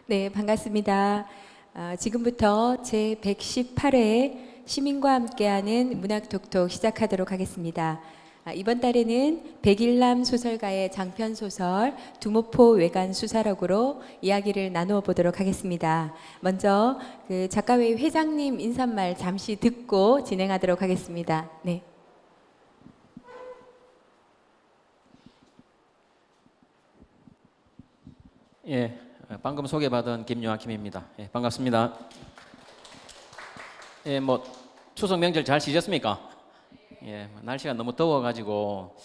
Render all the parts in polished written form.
네, 반갑습니다. 지금부터 제118회 시민과 함께하는 문학톡톡 시작하도록 하겠습니다. 이번 달에는 백일남 소설가의 장편 소설 두모포 외간 수사록으로 이야기를 나누어 보도록 하겠습니다. 먼저 그 작가회의 회장님 인사말 잠시 듣고 진행하도록 하겠습니다. 네. 예, 방금 소개받은 김요한킴입니다. 예, 반갑습니다. 예, 뭐 추석 명절 잘 지냈습니까? 예, 날씨가 너무 더워가지고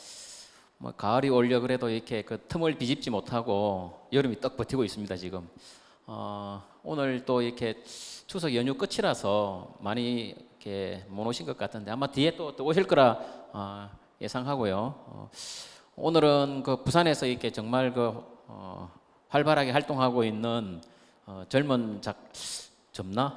뭐 가을이 오려 그래도 이렇게 그 틈을 비집지 못하고 여름이 떡 버티고 있습니다 지금. 오늘 또 이렇게 추석 연휴 끝이라서 많이 이렇게 못 오신 것 같은데 아마 뒤에 또 오실 거라 예상하고요. 오늘은 그 부산에서 이렇게 정말 활발하게 활동하고 있는 젊은 젊나?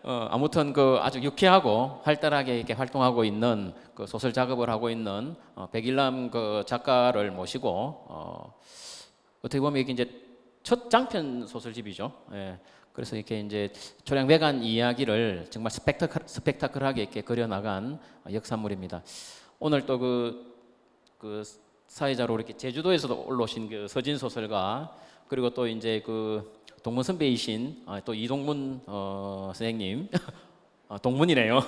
아무튼 아주 유쾌하고 활달하게 이렇게 활동하고 있는 소설 작업을 하고 있는 백일남 작가를 모시고 어떻게 보면 이게 이제 첫 장편 소설집이죠. 예. 그래서 이렇게 이제 초량 외간 이야기를 정말 스펙타클하게 이렇게 그려나간 역사물입니다. 오늘 또 사회자로 이렇게 제주도에서도 올라오신 서진 소설가, 그리고 또 이제 동문 선배이신 또 이동문 선생님 동문이네요.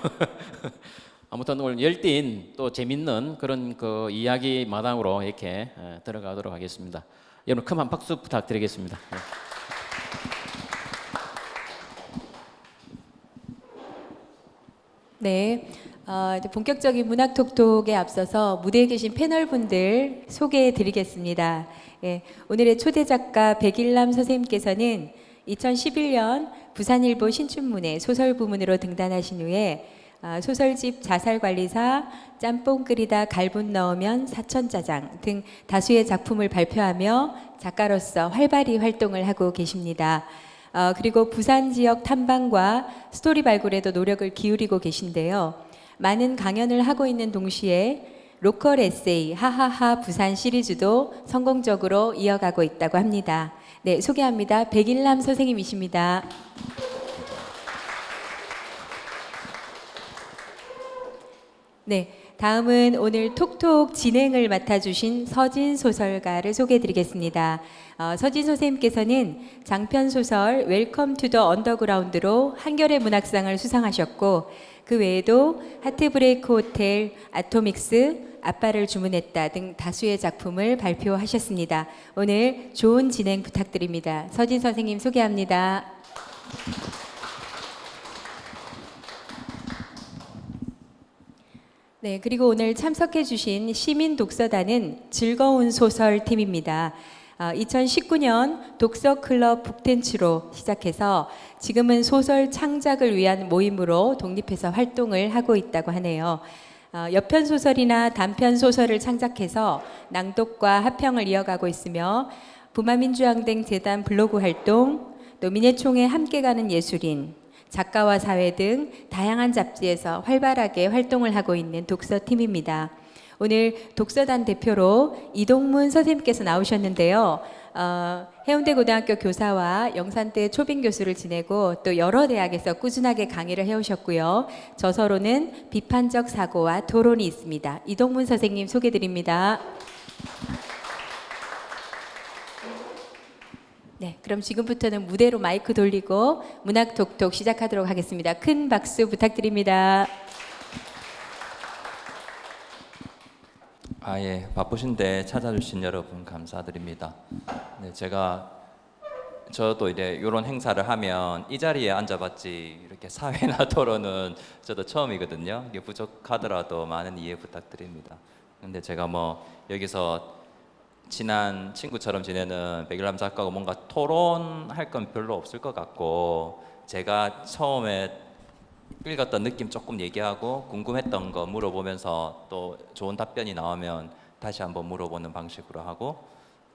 아무튼 오늘 열띤 또 재밌는 그런 이야기 마당으로 이렇게 들어가도록 하겠습니다. 여러분 큰 한 박수 부탁드리겠습니다. 네. 이제 본격적인 문학톡톡에 앞서서 무대에 계신 패널분들 소개해 드리겠습니다. 예, 오늘의 초대 작가 백일남 선생님께서는 2011년 부산일보 신춘문예 소설 부문으로 등단하신 후에 소설집 자살관리사, 짬뽕 끓이다 갈분 넣으면 사천짜장 등 다수의 작품을 발표하며 작가로서 활발히 활동을 하고 계십니다. 그리고 부산 지역 탐방과 스토리 발굴에도 노력을 기울이고 계신데요. 많은 강연을 하고 있는 동시에 로컬 에세이 하하하 부산 시리즈도 성공적으로 이어가고 있다고 합니다. 네, 소개합니다. 백일남 선생님이십니다. 네, 다음은 오늘 톡톡 진행을 맡아주신 서진 소설가를 소개해드리겠습니다. 서진 선생님께서는 장편 소설 웰컴 투 더 언더그라운드로 한겨레 문학상을 수상하셨고, 그 외에도 하트브레이크 호텔, 아토믹스, 아빠를 주문했다 등 다수의 작품을 발표하셨습니다. 오늘 좋은 진행 부탁드립니다. 서진 선생님 소개합니다. 네, 그리고 오늘 참석해 주신 시민 독서단은 즐거운 소설 팀입니다. 2019년 독서클럽 북텐츠로 시작해서 지금은 소설 창작을 위한 모임으로 독립해서 활동을 하고 있다고 하네요. 여편 소설이나 단편 소설을 창작해서 낭독과 합평을 이어가고 있으며 부마민주항쟁 재단 블로그 활동, 또 민예총회 함께 가는 예술인, 작가와 사회 등 다양한 잡지에서 활발하게 활동을 하고 있는 독서팀입니다. 오늘 독서단 대표로 이동문 선생님께서 나오셨는데요. 해운대 고등학교 교사와 영산대 초빙 교수를 지내고 또 여러 대학에서 꾸준하게 강의를 해오셨고요. 저서로는 비판적 사고와 토론이 있습니다. 이동문 선생님 소개드립니다. 네, 그럼 지금부터는 무대로 마이크 돌리고 문학톡톡 시작하도록 하겠습니다. 큰 박수 부탁드립니다. 예, 바쁘신데 찾아주신 여러분 감사드립니다. 네, 저도 이제 이런 행사를 하면 이 자리에 앉아봤지 이렇게 사회나 토론은 저도 처음이거든요. 이게 부족하더라도 많은 이해 부탁드립니다. 근데 제가 여기서 친한 친구처럼 지내는 백일남 작가가 뭔가 토론할 건 별로 없을 것 같고, 제가 처음에 읽었던 느낌 조금 얘기하고 궁금했던 거 물어보면서 또 좋은 답변이 나오면 다시 한번 물어보는 방식으로 하고,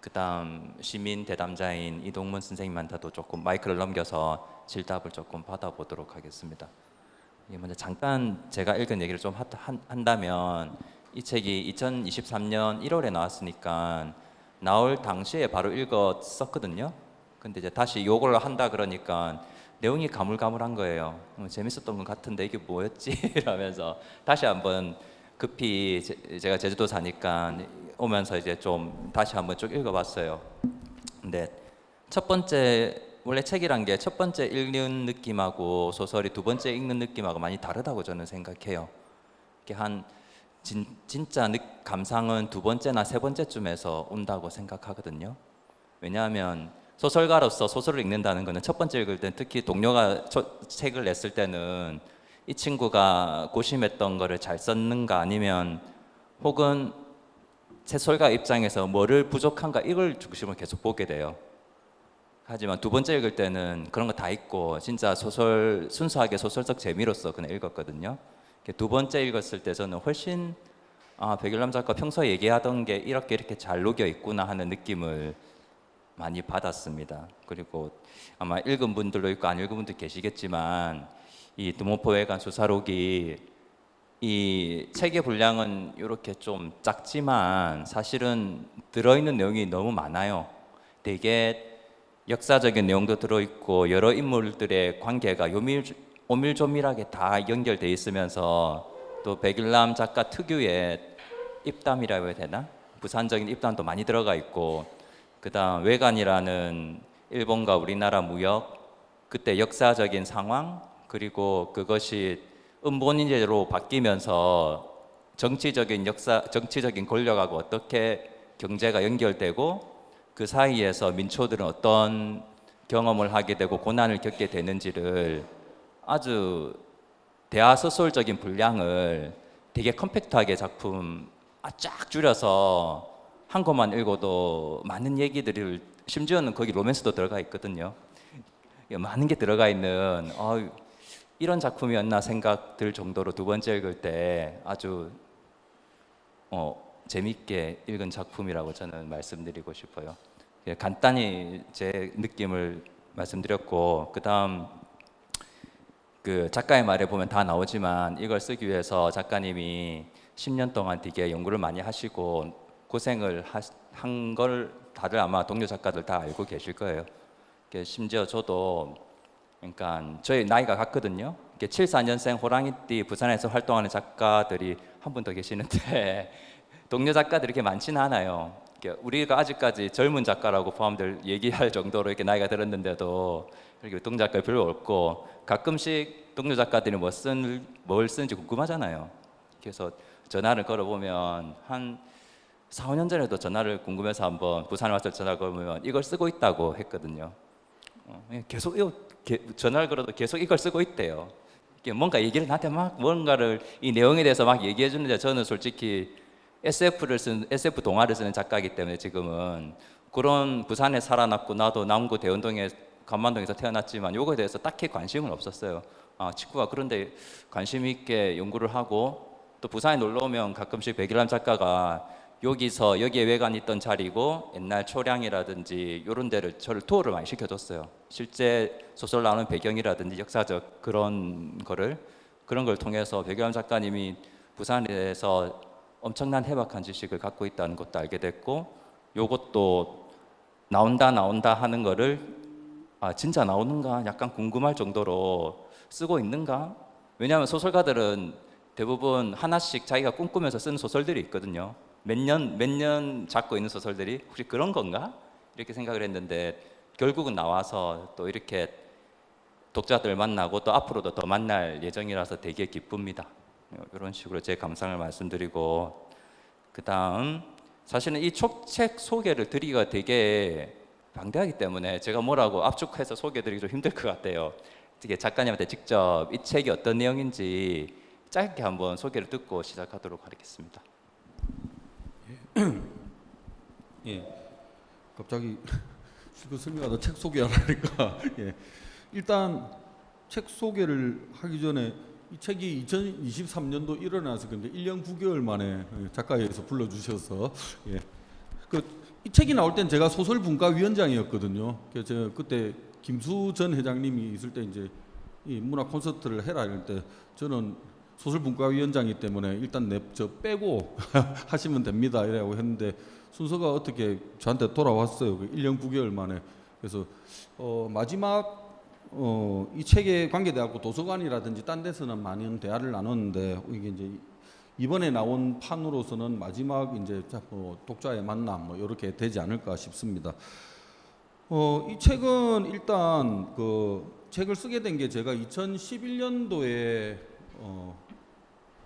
그 다음 시민 대담자인 이동문 선생님한테도 조금 마이크를 넘겨서 질답을 조금 받아보도록 하겠습니다. 먼저 잠깐 제가 읽은 얘기를 좀 한다면, 이 책이 2023년 1월에 나왔으니까 나올 당시에 바로 읽었었거든요. 근데 이제 다시 요걸 한다 그러니까 내용이 가물가물한 거예요. 재밌었던 것 같은데 이게 뭐였지? 이러면서 다시 한번 급히 제가 제주도 사니까 오면서 이제 좀 다시 한번 쭉 읽어봤어요. 근데 첫 번째 원래 책이란 게 첫 번째 읽는 느낌하고 소설이 두 번째 읽는 느낌하고 많이 다르다고 저는 생각해요. 이게 진짜 감상은 두 번째나 세 번째쯤에서 온다고 생각하거든요. 왜냐하면 소설가로서 소설을 읽는다는 것은 첫 번째 읽을 때 특히 동료가 책을 냈을 때는 이 친구가 고심했던 거를 잘 썼는가 아니면 혹은 소설가 입장에서 뭐를 부족한가 이걸 중심으로 계속 보게 돼요. 하지만 두 번째 읽을 때는 그런 거 다 있고 진짜 순수하게 소설적 재미로서 그냥 읽었거든요. 두 번째 읽었을 때 저는 훨씬 백일남 작가 평소에 얘기하던 게 이렇게 잘 녹여 있구나 하는 느낌을 많이 받았습니다. 그리고 아마 읽은 분들도 있고 안 읽은 분도 계시겠지만 이 드모포외관 수사록이 이 책의 분량은 이렇게 좀 작지만 사실은 들어있는 내용이 너무 많아요. 되게 역사적인 내용도 들어있고 여러 인물들의 관계가 오밀조밀하게 다 연결돼 있으면서 또 백일남 작가 특유의 입담이라고 해야 되나? 부산적인 입담도 많이 들어가 있고 그다음 외관이라는 일본과 우리나라 무역 그때 역사적인 상황 그리고 그것이 음본인제로 바뀌면서 정치적인 권력하고 어떻게 경제가 연결되고 그 사이에서 민초들은 어떤 경험을 하게 되고 고난을 겪게 되는지를 아주 대하소설적인 분량을 되게 컴팩트하게 작품 쫙 줄여서 한 권만 읽어도 많은 얘기들을 심지어는 거기 로맨스도 들어가 있거든요. 많은 게 들어가 있는 이런 작품이었나 생각 들 정도로 두 번째 읽을 때 아주 재밌게 읽은 작품이라고 저는 말씀드리고 싶어요. 간단히 제 느낌을 말씀드렸고 그다음 그 작가의 말에 보면 다 나오지만 이걸 쓰기 위해서 작가님이 10년 동안 되게 연구를 많이 하시고 고생을 한 걸 다들 아마 동료 작가들 다 알고 계실 거예요. 심지어 저도 그러니까 저희 나이가 같거든요. 74년생 호랑이띠 부산에서 활동하는 작가들이 한 분 더 계시는데 동료 작가들이 이렇게 많지는 않아요. 우리가 아직까지 젊은 작가라고 포함될 얘기할 정도로 이렇게 나이가 들었는데도 이렇게 동료 작가 별로 없고 가끔씩 동료 작가들이 뭘 쓰는지 궁금하잖아요. 그래서 전화를 걸어보면 한 4, 5년 전에도 전화를 궁금해서 한번 부산에 와서 전화 걸으면 이걸 쓰고 있다고 했거든요. 계속 전화를 걸어도 계속 이걸 쓰고 있대요. 뭔가 얘기를 나한테 막 뭔가를 이 내용에 대해서 막 얘기해 주는데 저는 솔직히 SF 동화를 쓰는 작가이기 때문에 지금은 그런 부산에 살아났고 나도 남구 대운동에 간만동에서 태어났지만 요거에 대해서 딱히 관심은 없었어요. 친구가 그런데 관심 있게 연구를 하고 또 부산에 놀러 오면 가끔씩 백일남 작가가 여기에 외관이 있던 자리고 옛날 초량이라든지 이런 데를 저를 투어를 많이 시켜줬어요. 실제 소설 나오는 배경이라든지 역사적 그런 걸 통해서 백일남 작가님이 부산에 대해서 엄청난 해박한 지식을 갖고 있다는 것도 알게 됐고 요것도 나온다 하는 거를 진짜 나오는가 약간 궁금할 정도로 쓰고 있는가? 왜냐하면 소설가들은 대부분 하나씩 자기가 꿈꾸면서 쓰는 소설들이 있거든요. 몇 년 잡고 있는 소설들이 혹시 그런 건가? 이렇게 생각을 했는데 결국은 나와서 또 이렇게 독자들 만나고 또 앞으로도 더 만날 예정이라서 되게 기쁩니다. 이런 식으로 제 감상을 말씀드리고 그 다음 사실은 이 책 소개를 드리기가 되게 방대하기 때문에 제가 뭐라고 압축해서 소개드리기 좀 힘들 것 같아요. 어떻게 작가님한테 직접 이 책이 어떤 내용인지 짧게 한번 소개를 듣고 시작하도록 하겠습니다. 예, 갑자기 그 설명하다 책 소개하라니까 일단 책 소개를 하기 전에 이 책이 2023년도 일어나서 근데 1년 9개월 만에 작가회에서 불러주셔서 이 책이 나올 땐 제가 소설분과위원장이었거든요. 그래서 제가 그때 김수 전 회장님이 있을 때 이제 이 문화 콘서트를 해라 이럴 때 저는 소설분과위원장이기 때문에 일단 저 빼고 하시면 됩니다 이라고 했는데 순서가 어떻게 저한테 돌아왔어요. 1년 9개월 만에 그래서 마지막 이 책에 관계돼갖고 도서관이라든지 딴 데서는 많은 대화를 나눴는데 이게 이제 이번에 나온 판으로서는 마지막 이제 독자의 만남 뭐 이렇게 되지 않을까 싶습니다. 이 책은 일단 그 책을 쓰게 된 게 제가 2011년도에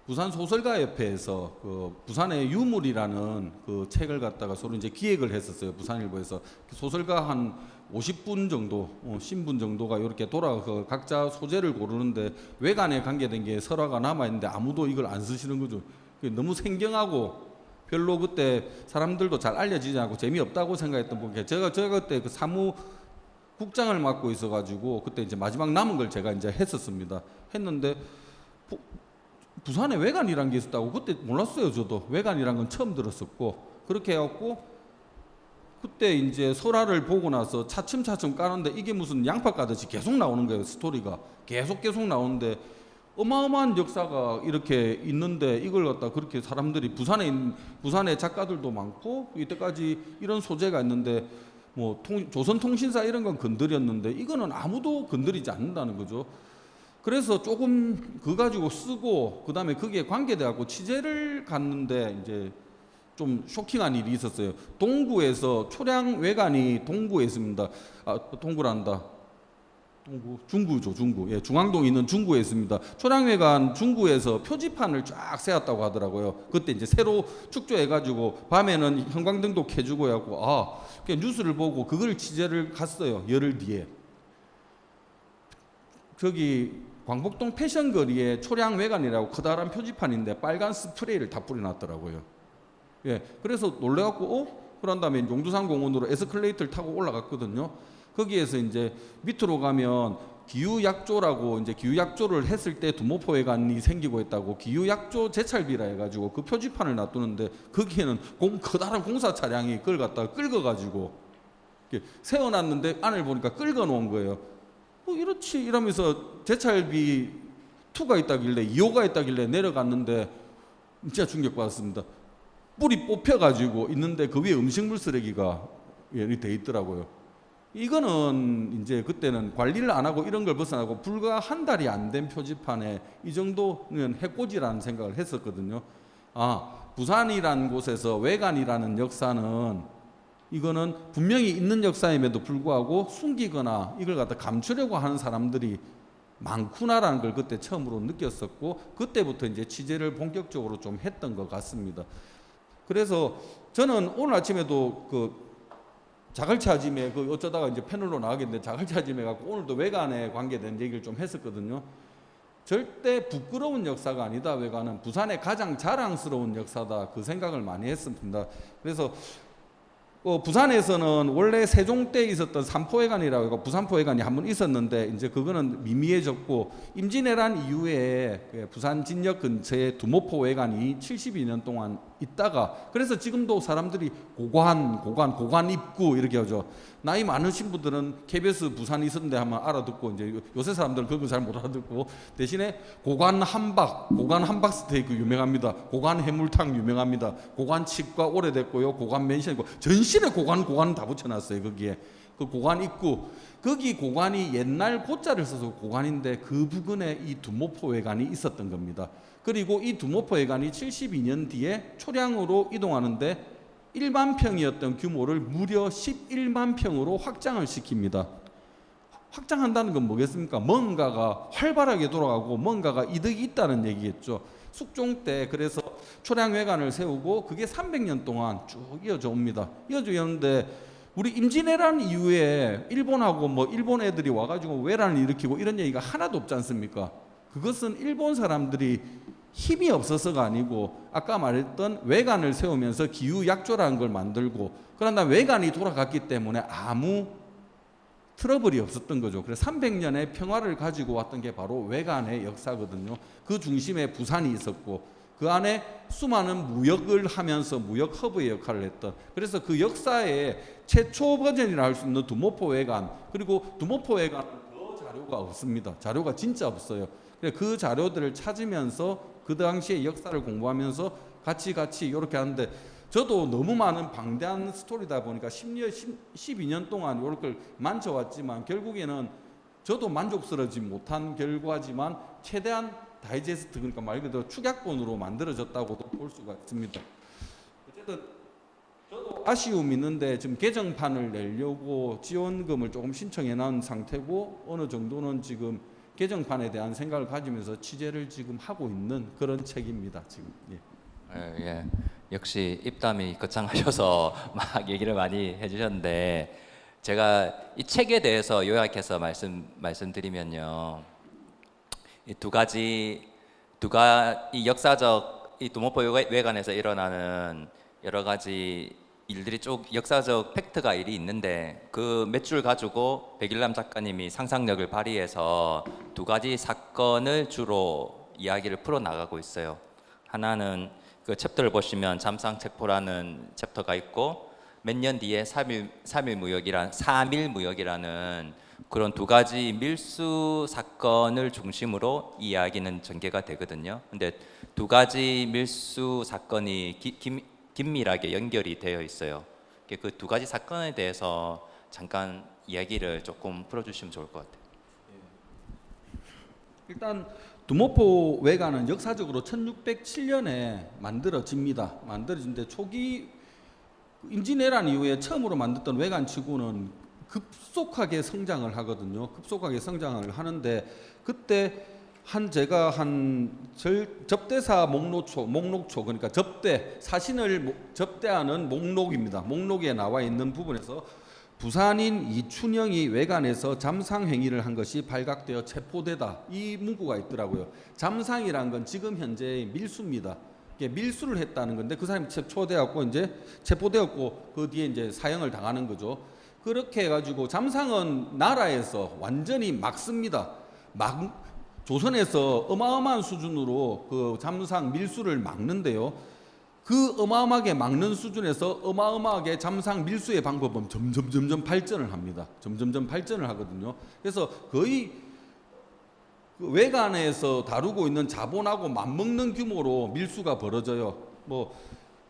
부산 소설가협회에서 그 부산의 유물이라는 그 책을 갖다가 서로 이제 기획을 했었어요. 부산일보에서 소설가 한 50분 정도, 신분 정도가 이렇게 돌아가서 각자 소재를 고르는데 외관에 관계된 게 설화가 남아 있는데 아무도 이걸 안 쓰시는 거죠. 너무 생경하고 별로 그때 사람들도 잘 알려지지 않고 재미없다고 생각했던 게 제가 그때 그 사무국장을 맡고 있어가지고 그때 이제 마지막 남은 걸 제가 이제 했었습니다. 했는데 부산에 외관이란 게 있었다고 그때 몰랐어요. 저도 외관이란 건 처음 들었었고 그렇게 해갖고 그때 이제 설화를 보고 나서 차츰차츰 까는데 이게 무슨 양파 까듯이 계속 나오는 거예요. 스토리가 계속 나오는데 어마어마한 역사가 이렇게 있는데 이걸 갖다 그렇게 사람들이 부산에 작가들도 많고 이때까지 이런 소재가 있는데 뭐 조선통신사 이런 건 건드렸는데 이거는 아무도 건드리지 않는다는 거죠. 그래서 조금 그거 가지고 쓰고 그다음에 거기에 관계돼 갖고 취재를 갔는데 이제 좀 쇼킹한 일이 있었어요. 동구에서 초량 외관이 동구에 있습니다. 동구란다. 중구죠, 중구. 예, 중앙동에 있는 중구에 있습니다. 초량외관 중구에서 표지판을 쫙 세웠다고 하더라고요. 그때 이제 새로 축조해가지고 밤에는 형광등도 켜주고 해갖고 뉴스를 보고 그걸 취재를 갔어요. 열흘 뒤에. 저기 광복동 패션거리에 초량외관이라고 커다란 표지판인데 빨간 스프레이를 다 뿌려놨더라고요. 예, 그래서 놀래갖고 그런 다음에 용두산 공원으로 에스컬레이터를 타고 올라갔거든요. 거기에서 이제 밑으로 가면 기후약조라고 이제 기후약조를 했을 때 두모포회관이 생기고 있다고 기후약조 제찰비라 해가지고 그 표지판을 놔두는데 거기에는 커다란 공사 차량이 그걸 갖다가 끌어가지고 세워놨는데 안을 보니까 끌어 놓은 거예요. 이렇지 이러면서 제찰비 2가 있다길래 2호가 있다길래 내려갔는데 진짜 충격받았습니다. 뿔이 뽑혀가지고 있는데 그 위에 음식물 쓰레기가 돼 있더라고요. 이거는 이제 그때는 관리를 안 하고 이런 걸 벗어나고 불과 한 달이 안 된 표지판에 이 정도는 해코지라는 생각을 했었거든요. 부산이라는 곳에서 외관이라는 역사는 이거는 분명히 있는 역사임에도 불구하고 숨기거나 이걸 갖다 감추려고 하는 사람들이 많구나라는 걸 그때 처음으로 느꼈었고 그때부터 이제 취재를 본격적으로 좀 했던 것 같습니다. 그래서 저는 오늘 아침에도 그 자갈차짐에 어쩌다가 이제 패널로 나가겠는데 자갈차짐에 갖고 오늘도 외관에 관계된 얘기를 좀 했었거든요. 절대 부끄러운 역사가 아니다. 외관은 부산의 가장 자랑스러운 역사다. 그 생각을 많이 했습니다. 그래서 부산에서는 원래 세종 때 있었던 삼포회관이라고 해서 부산포회관이 한 번 있었는데 이제 그거는 미미해졌고 임진왜란 이후에 부산 진역 근처에 두모포회관이 72년 동안 있다가 그래서 지금도 사람들이 고관 입구 이렇게 하죠. 나이 많으신 분들은 KBS 부산 있었는데 하면 알아듣고 이제 요새 사람들은 그걸 잘 못 알아듣고 대신에 고관 한박 스테이크 유명합니다. 고관 해물탕 유명합니다. 고관 치과 오래됐고요. 고관 맨션이고 전신에 고관 다 붙여놨어요. 거기에 그 고관 입구 거기 고관이 옛날 고자를 써서 고관인데 그 부근에 이 두모포회관이 있었던 겁니다. 그리고 이 두모포회관이 72년 뒤에 초량으로 이동하는데 1만 평이었던 규모를 무려 11만 평으로 확장을 시킵니다. 확장한다는 건 뭐겠습니까? 뭔가가 활발하게 돌아가고 뭔가가 이득이 있다는 얘기겠죠. 숙종 때 그래서 초량외관을 세우고 그게 300년 동안 쭉 이어져 옵니다. 이어져 오는데 우리 임진왜란 이후에 일본하고 일본 애들이 와가지고 외란을 일으키고 이런 얘기가 하나도 없지 않습니까? 그것은 일본 사람들이 힘이 없어서가 아니고 아까 말했던 외관을 세우면서 기후약조라는 걸 만들고 그런 다음에 외관이 돌아갔기 때문에 아무 트러블이 없었던 거죠. 그래서 300년의 평화를 가지고 왔던 게 바로 외관의 역사거든요. 그 중심에 부산이 있었고 그 안에 수많은 무역을 하면서 무역 허브의 역할을 했던 그래서 그 역사의 최초 버전이라 할 수 있는 두모포회관 그리고 두모포회관은 더 자료가 없습니다. 자료가 진짜 없어요. 그 자료들을 찾으면서 그 당시의 역사를 공부하면서 같이 이렇게 하는데 저도 너무 많은 방대한 스토리다 보니까 12년 동안 이걸 걸 만져왔지만 결국에는 저도 만족스러워지 못한 결과지만 최대한 다이제스트, 그러니까 말 그대로 축약본으로 만들어졌다고도 볼 수가 있습니다. 어쨌든 저도 아쉬움이 있는데 지금 개정판을 내려고 지원금을 조금 신청해 놓은 상태고 어느 정도는 지금 개정판에 대한 생각을 가지면서 취재를 지금 하고 있는 그런 책입니다. 지금. 예. 예, 역시 입담이 거창하셔서 막 얘기를 많이 해주셨는데 제가 이 책에 대해서 요약해서 말씀드리면요, 이 이 역사적 이 두모포 외관에서 일어나는 여러 가지 일들이 쭉 역사적 팩트가 일이 있는데 그 몇 줄 가지고 백일남 작가님이 상상력을 발휘해서 두 가지 사건을 주로 이야기를 풀어 나가고 있어요. 하나는 그 챕터를 보시면 잠상책포라는 챕터가 있고 몇 년 뒤에 3.1 무역이라는 그런 두 가지 밀수 사건을 중심으로 이야기는 전개가 되거든요. 근데 두 가지 밀수 사건이 긴밀하게 연결이 되어 있어요. 그 두 가지 사건에 대해서 잠깐 이야기를 조금 풀어주시면 좋을 것 같아요. 일단 두모포 외관은 역사적으로 1607년에 만들어집니다. 만들어진데 초기 임진왜란 이후에 처음으로 만들었던 외관치고는 급속하게 성장을 하거든요. 급속하게 성장을 하는데 그때 제가 접대사 목록초 그러니까 사신을 접대하는 목록입니다. 목록에 나와 있는 부분에서 부산인 이춘영이 외관에서 잠상 행위를 한 것이 발각되어 체포되다, 이 문구가 있더라고요. 잠상이란 건 지금 현재 밀수입니다. 밀수를 했다는 건데 그 사람이 체포되었고 그 뒤에 이제 사형을 당하는 거죠. 그렇게 해가지고 잠상은 나라에서 완전히 막습니다. 조선에서 어마어마한 수준으로 그 잠상 밀수를 막는데요. 그 어마어마하게 막는 수준에서 어마어마하게 잠상 밀수의 방법은 점점 발전을 합니다. 점점 발전을 하거든요. 그래서 거의 그 외관에서 다루고 있는 자본하고 맞먹는 규모로 밀수가 벌어져요. 뭐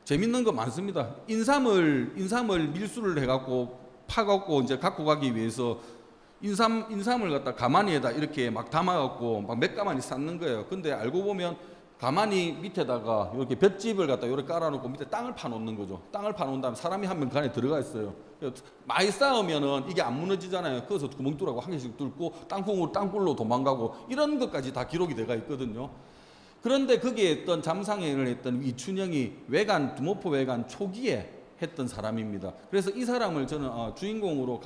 재밌는 거 많습니다. 인삼을 밀수를 해갖고 파갖고 이제 갖고 가기 위해서 인삼을 갖다 가마니에다 이렇게 막 담아갖고 막 몇 가마니 쌓는 거예요. 근데 알고 보면 가마니 밑에다가 이렇게 볏짚을 갖다 이렇게 깔아놓고 밑에 땅을 파놓는 거죠. 땅을 파놓은 다음에 사람이 한 명 그 안에 들어가 있어요. 많이 쌓으면은 이게 안 무너지잖아요. 그래서 구멍 뚫고 한 개씩 뚫고 땅굴로 도망가고 이런 것까지 다 기록이 돼가 있거든요. 그런데 거기에 있던 잠상행위를 했던 이춘영이 두모포 외관 초기에 했던 사람입니다. 그래서 이 사람을 저는 주인공으로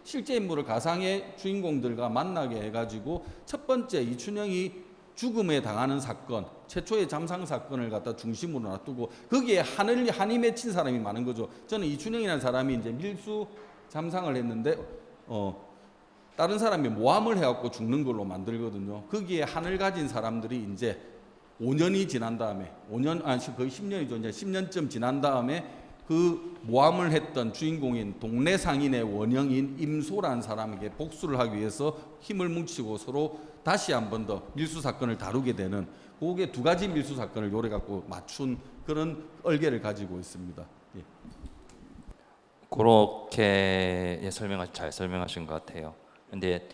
실제 인물을 가상의 주인공들과 만나게 해가지고 첫 번째 이춘영이 죽음에 당하는 사건, 최초의 잠상 사건을 갖다 중심으로 놔두고 거기에 한이 맺힌 사람이 많은 거죠. 저는 이춘영이라는 사람이 이제 밀수 잠상을 했는데 다른 사람이 모함을 해갖고 죽는 걸로 만들거든요. 거기에 한을 가진 사람들이 이제 5년이 지난 다음에 거의 10년이죠. 이제 10년쯤 지난 다음에 그 모함을 했던 주인공인 동네 상인의 원형인 임소라는 사람에게 복수를 하기 위해서 힘을 뭉치고 서로 다시 한 번 더 밀수 사건을 다루게 되는, 그게 두 가지 밀수 사건을 요래 갖고 맞춘 그런 얼개를 가지고 있습니다. 예. 그렇게 잘 설명하신 것 같아요. 근데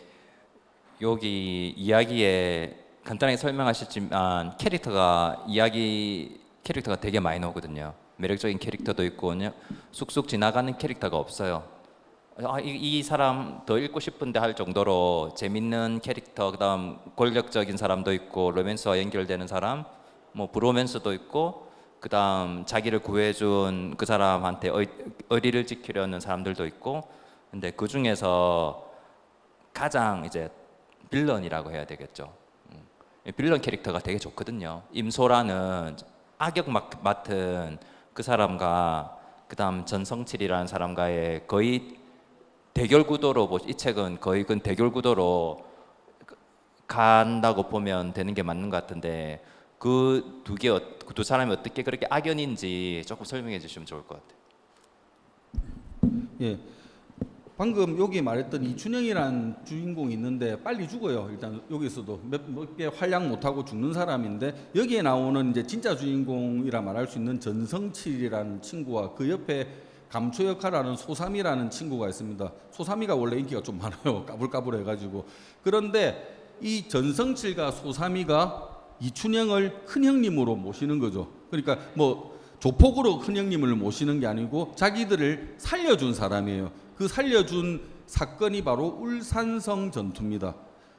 여기 이야기에 간단하게 설명하셨지만 캐릭터가 되게 많이 나오거든요. 매력적인 캐릭터도 있고 쑥쑥 지나가는 캐릭터가 없어요. 이 사람 더 읽고 싶은데 할 정도로 재밌는 캐릭터, 그다음 권력적인 사람도 있고 로맨스와 연결되는 사람, 뭐 브로맨스도 있고, 그다음 자기를 구해준 그 사람한테 의리를 지키려는 사람들도 있고, 근데 그 중에서 가장 이제 빌런이라고 해야 되겠죠. 빌런 캐릭터가 되게 좋거든요. 임소라는 악역 맡은 그 사람과 그다음 전성칠이라는 사람과의 거의 대결 구도로, 이 책은 거의 그 대결 구도로 간다고 보면 되는 게 맞는 것 같은데 그 두 사람이 어떻게 그렇게 악연인지 조금 설명해 주시면 좋을 것 같아요. 예. 방금 여기 말했던 이춘영이란 주인공이 있는데 빨리 죽어요. 일단 여기서도 몇 개 활약 못하고 죽는 사람인데 여기에 나오는 이제 진짜 주인공이라 말할 수 있는 전성칠이라는 친구와 그 옆에 감초 역할을 하는 소삼이라는 친구가 있습니다. 소삼이가 원래 인기가 좀 많아요. 까불까불해가지고. 그런데 이 전성칠과 소삼이가 이춘영을 큰형님으로 모시는 거죠. 그러니까 뭐 조폭으로 큰형님을 모시는 게 아니고 자기들을 살려준 사람이에요. 그 살려준 사건이 바로 울산성 전투입니다.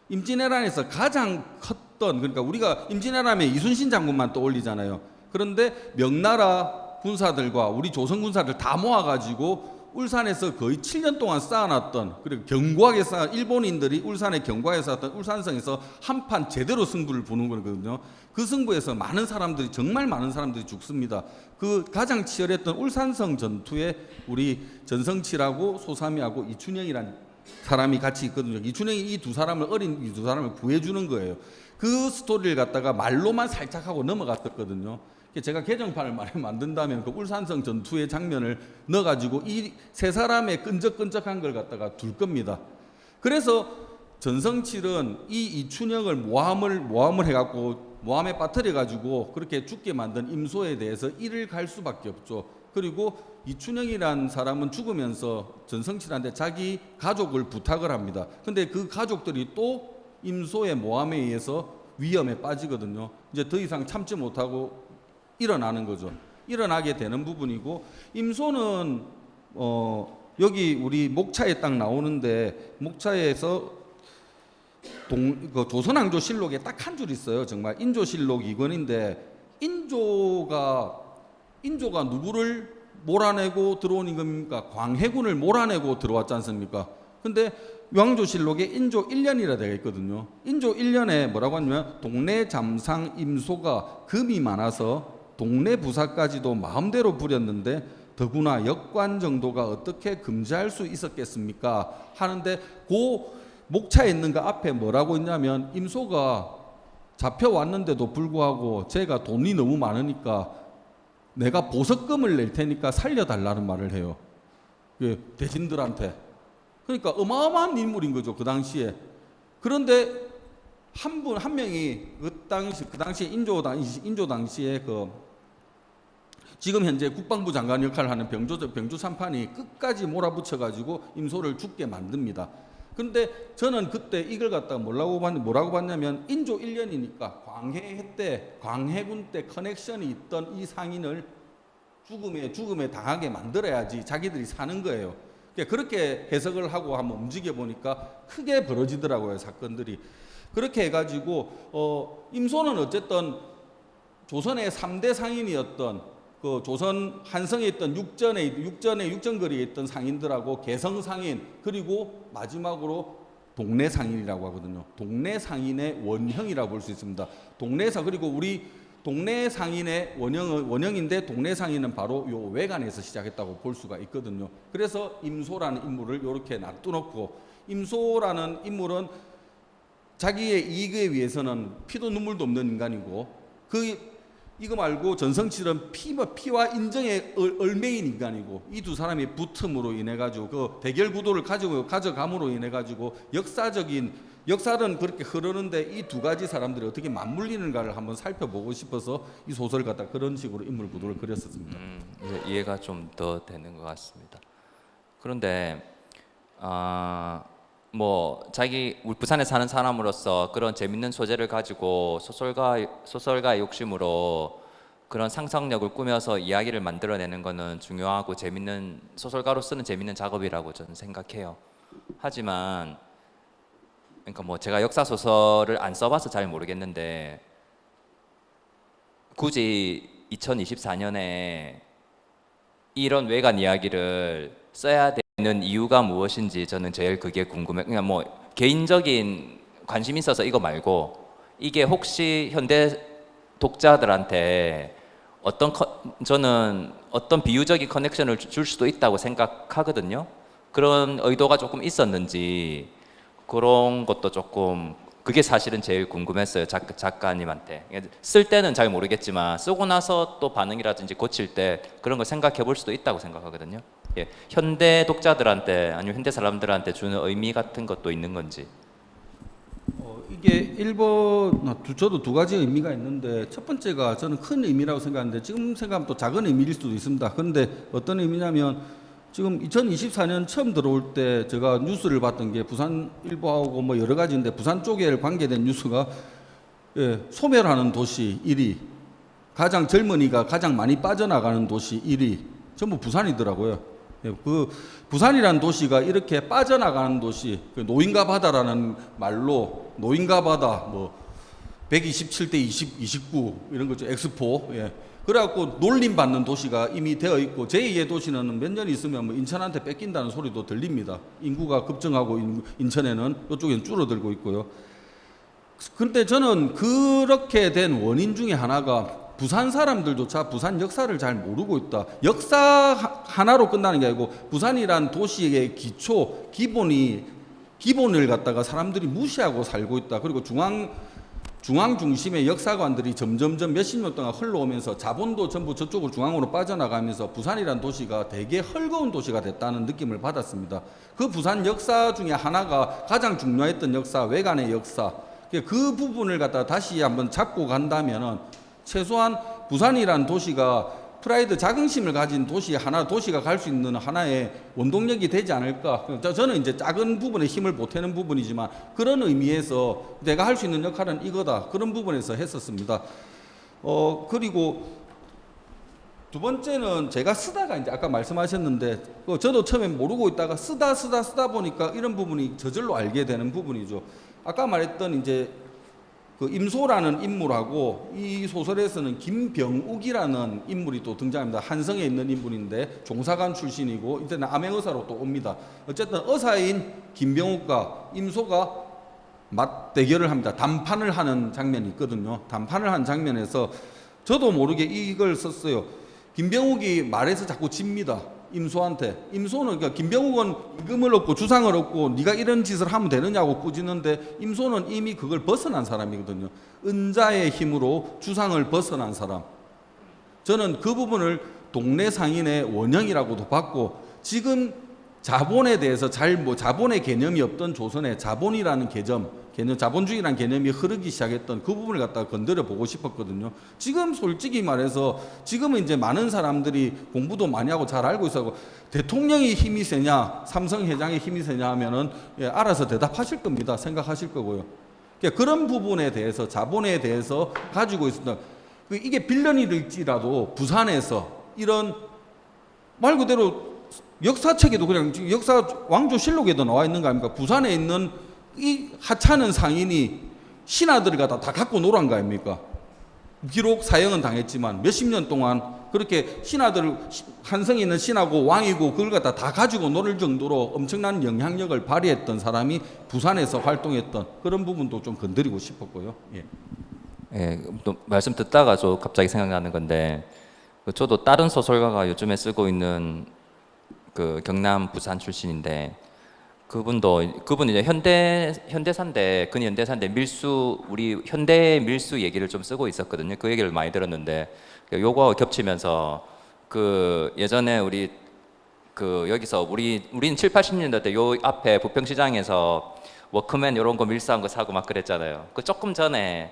임진왜란에서 가장 컸던, 그러니까 우리가 임진왜란에 이순신 장군만 떠올리잖아요. 그런데 명나라 군사들과 우리 조선 군사들 다 모아가지고 울산에서 거의 7년 동안 쌓아놨던, 그리고 견고하게 일본인들이 울산에 견고하게 쌓았던 울산성에서 한판 제대로 승부를 보는 거거든요. 그 승부에서 많은 사람들이, 정말 많은 사람들이 죽습니다. 그 가장 치열했던 울산성 전투에 우리 전성칠하고 소삼이하고 이춘영이란 사람이 같이 있거든요. 이춘영이 이 두 사람을, 어린 이 두 사람을 구해주는 거예요. 그 스토리를 갖다가 말로만 살짝 하고 넘어갔었거든요. 제가 개정판을 만든다면 그 울산성 전투의 장면을 넣어가지고 이 세 사람의 끈적끈적한 걸 갖다가 둘 겁니다. 그래서 전성칠은 이 이춘영을 모함을 해갖고 모함에 빠뜨려가지고 그렇게 죽게 만든 임소에 대해서 이를 갈 수밖에 없죠. 그리고 이춘영이란 사람은 죽으면서 전성칠한테 자기 가족을 부탁을 합니다. 근데 그 가족들이 또 임소의 모함에 의해서 위험에 빠지거든요. 이제 더 이상 참지 못하고 일어나는 거죠. 일어나게 되는 부분이고, 임소는 여기 우리 목차에 딱 나오는데, 목차에서 그 조선왕조실록에 딱 한 줄 있어요. 정말 인조실록 2권인데 인조가 누구를 몰아내고 들어온 겁니까? 광해군을 몰아내고 들어왔지 않습니까? 근데 왕조실록에 인조 1년이라 되어 있거든요. 인조 1년에 뭐라고 하냐면 동네 잠상 임소가 금이 많아서 동네 부사까지도 마음대로 부렸는데 더구나 역관 정도가 어떻게 금지할 수 있었겠습니까? 하는데 그 목차에 있는 거 앞에 뭐라고 있냐면 임소가 잡혀왔는데도 불구하고 제가 돈이 너무 많으니까 내가 보석금을 낼 테니까 살려달라는 말을 해요. 대신들한테. 그러니까 어마어마한 인물인 거죠, 그 당시에. 그런데 한 명이 그 당시 인조 당시에 지금 현재 국방부 장관 역할을 하는 병조 삼판이 끝까지 몰아붙여가지고 임소를 죽게 만듭니다. 근데 저는 그때 이걸 갖다가 뭐라고 봤냐면 인조 1년이니까 광해 때, 광해군 때 커넥션이 있던 이 상인을 죽음에 당하게 만들어야지 자기들이 사는 거예요. 그렇게 해석을 하고 한번 움직여 보니까 크게 벌어지더라고요, 사건들이. 그렇게 해가지고 임소는 어쨌든 조선의 3대 상인이었던 그 조선 한성에 있던 육전거리에 있던 상인들하고 개성 상인, 그리고 마지막으로 동네 상인이라고 하거든요. 동네 상인의 원형이라고 볼 수 있습니다. 그리고 우리 동네 상인의 원형인데 동네 상인은 바로 요 외관에서 시작했다고 볼 수가 있거든요. 그래서 임소라는 인물을 이렇게 놔두놓고, 임소라는 인물은 자기의 이익에 위해서는 피도 눈물도 없는 인간이고, 이거 말고 전성칠은 피와 인정에 얽매인 인간이고, 이 두 사람이 붙음으로 인해 가지고 그 대결 구도를 가져감으로 인해 가지고 역사는 그렇게 흐르는데 이 두 가지 사람들이 어떻게 맞물리는가를 한번 살펴보고 싶어서 이 소설을 갖다 그런 식으로 인물 구도를 그렸었습니다. 이해가 좀 더 되는 것 같습니다. 그런데 우리 부산에 사는 사람으로서 그런 재밌는 소재를 가지고 소설가의 욕심으로 그런 상상력을 꾸며서 이야기를 만들어내는 것은 중요하고 재밌는, 소설가로서는 재밌는 작업이라고 저는 생각해요. 하지만 그러니까 제가 역사 소설을 안 써봐서 잘 모르겠는데 굳이 2024년에 이런 외관 이야기를 써야 되는 이유가 무엇인지 저는 제일 그게 궁금해요. 그냥 개인적인 관심이 있어서 이거 말고 이게 혹시 현대 독자들한테 저는 어떤 비유적인 커넥션을 줄 수도 있다고 생각하거든요. 그런 의도가 조금 있었는지 그런 것도 조금, 그게 사실은 제일 궁금했어요, 작가님한테. 쓸 때는 잘 모르겠지만 쓰고 나서 또 반응이라든지 고칠 때 그런 걸 생각해 볼 수도 있다고 생각하거든요. 예, 현대 독자들한테 아니면 현대 사람들한테 주는 의미 같은 것도 있는 건지. 이게 저도 두 가지 의미가 있는데 첫 번째가 저는 큰 의미라고 생각하는데 지금 생각하면 또 작은 의미일 수도 있습니다. 그런데 어떤 의미냐면 지금 2024년 처음 들어올 때 제가 뉴스를 봤던 게 부산일보하고 뭐 여러 가지인데 부산 쪽에 관계된 뉴스가 소멸하는 도시 1위, 가장 젊은이가 가장 많이 빠져나가는 도시 1위, 전부 부산이더라고요. 그 부산이라는 도시가 이렇게 빠져나가는 도시, 노인가 바다라는 말로 노인가 바다, 뭐 127대 20, 29 이런 거죠. 엑스포. 그래갖고 놀림 받는 도시가 이미 되어 있고 제2의 도시는 몇 년 있으면 뭐 인천한테 뺏긴다는 소리도 들립니다. 인구가 급증하고 인천에는 이쪽에는 줄어들고 있고요. 근데 저는 그렇게 된 원인 중에 하나가 부산 사람들조차 부산 역사를 잘 모르고 있다. 역사 하나로 끝나는 게 아니고 부산이란 도시의 기본을 갖다가 사람들이 무시하고 살고 있다. 그리고 중앙 중심의 역사관들이 점점점 몇십 년 동안 흘러오면서 자본도 전부 저쪽으로 중앙으로 빠져나가면서 부산이란 도시가 되게 헐거운 도시가 됐다는 느낌을 받았습니다. 그 부산 역사 중에 하나가 가장 중요했던 역사, 외관의 역사. 그 부분을 갖다가 다시 한번 잡고 간다면은 최소한 부산이란 도시가 프라이드 자긍심을 가진 도시가 갈 수 있는 하나의 원동력이 되지 않을까. 저는 이제 작은 부분에 힘을 보태는 부분이지만 그런 의미에서 내가 할 수 있는 역할은 이거다. 그런 부분에서 했었습니다. 그리고 두 번째는 제가 쓰다가 이제 아까 말씀하셨는데 저도 처음에 모르고 있다가 쓰다 보니까 이런 부분이 저절로 알게 되는 부분이죠. 아까 말했던 이제 그 임소라는 인물하고 이 소설에서는 김병욱이라는 인물이 또 등장합니다. 한성에 있는 인물인데 종사관 출신이고 이때는 암행의사로 또 옵니다. 어쨌든 의사인 김병욱과 임소가 맞대결을 합니다. 담판을 하는 장면이 있거든요. 담판을 하는 장면에서 저도 모르게 이걸 썼어요. 김병욱이 말해서 자꾸 집니다. 임소한테. 임소는 그러니까 김병욱은 임금을 얻고 주상을 얻고 네가 이런 짓을 하면 되느냐고 꾸짖는데 임소는 이미 그걸 벗어난 사람이거든요. 은자의 힘으로 주상을 벗어난 사람. 저는 그 부분을 동네 상인의 원형이라고도 봤고 지금 자본에 대해서 자본의 개념이 없던 조선에 자본이라는 개념, 자본주의라는 개념이 흐르기 시작했던 그 부분을 갖다가 건드려 보고 싶었거든요. 지금 솔직히 말해서 지금은 이제 많은 사람들이 공부도 많이 하고 잘 알고 있어서 대통령이 힘이 세냐, 삼성 회장의 힘이 세냐 하면은 알아서 대답하실 겁니다. 생각하실 거고요. 그러니까 그런 부분에 대해서 자본에 대해서 가지고 있었던 이게 빌런일지라도 부산에서 이런 말 그대로 역사책에도 그냥 역사 왕조실록에도 나와 있는 거 아닙니까? 부산에 있는 이 하찮은 상인이 신하들을 갖다 다 갖고 놀은 거 아닙니까? 비록 사형은 당했지만 몇십 년 동안 그렇게 신하들 한성에 있는 신하고 왕이고 그걸 갖다 다 가지고 놀을 정도로 엄청난 영향력을 발휘했던 사람이 부산에서 활동했던 그런 부분도 좀 건드리고 싶었고요. 예, 또 말씀 듣다가 저 갑자기 생각나는 건데 저도 다른 소설가가 요즘에 쓰고 있는 그 경남 부산 출신인데 그분 이제 현대사인데 근현대사인데 우리 현대 밀수 얘기를 좀 쓰고 있었거든요. 그 얘기를 많이 들었는데 요거하고 겹치면서 그 예전에 우리 그 여기서 우리는 7, 80년대 요 앞에 부평시장에서 워크맨 이런 거 밀수한 거 사고 막 그랬잖아요. 그 조금 전에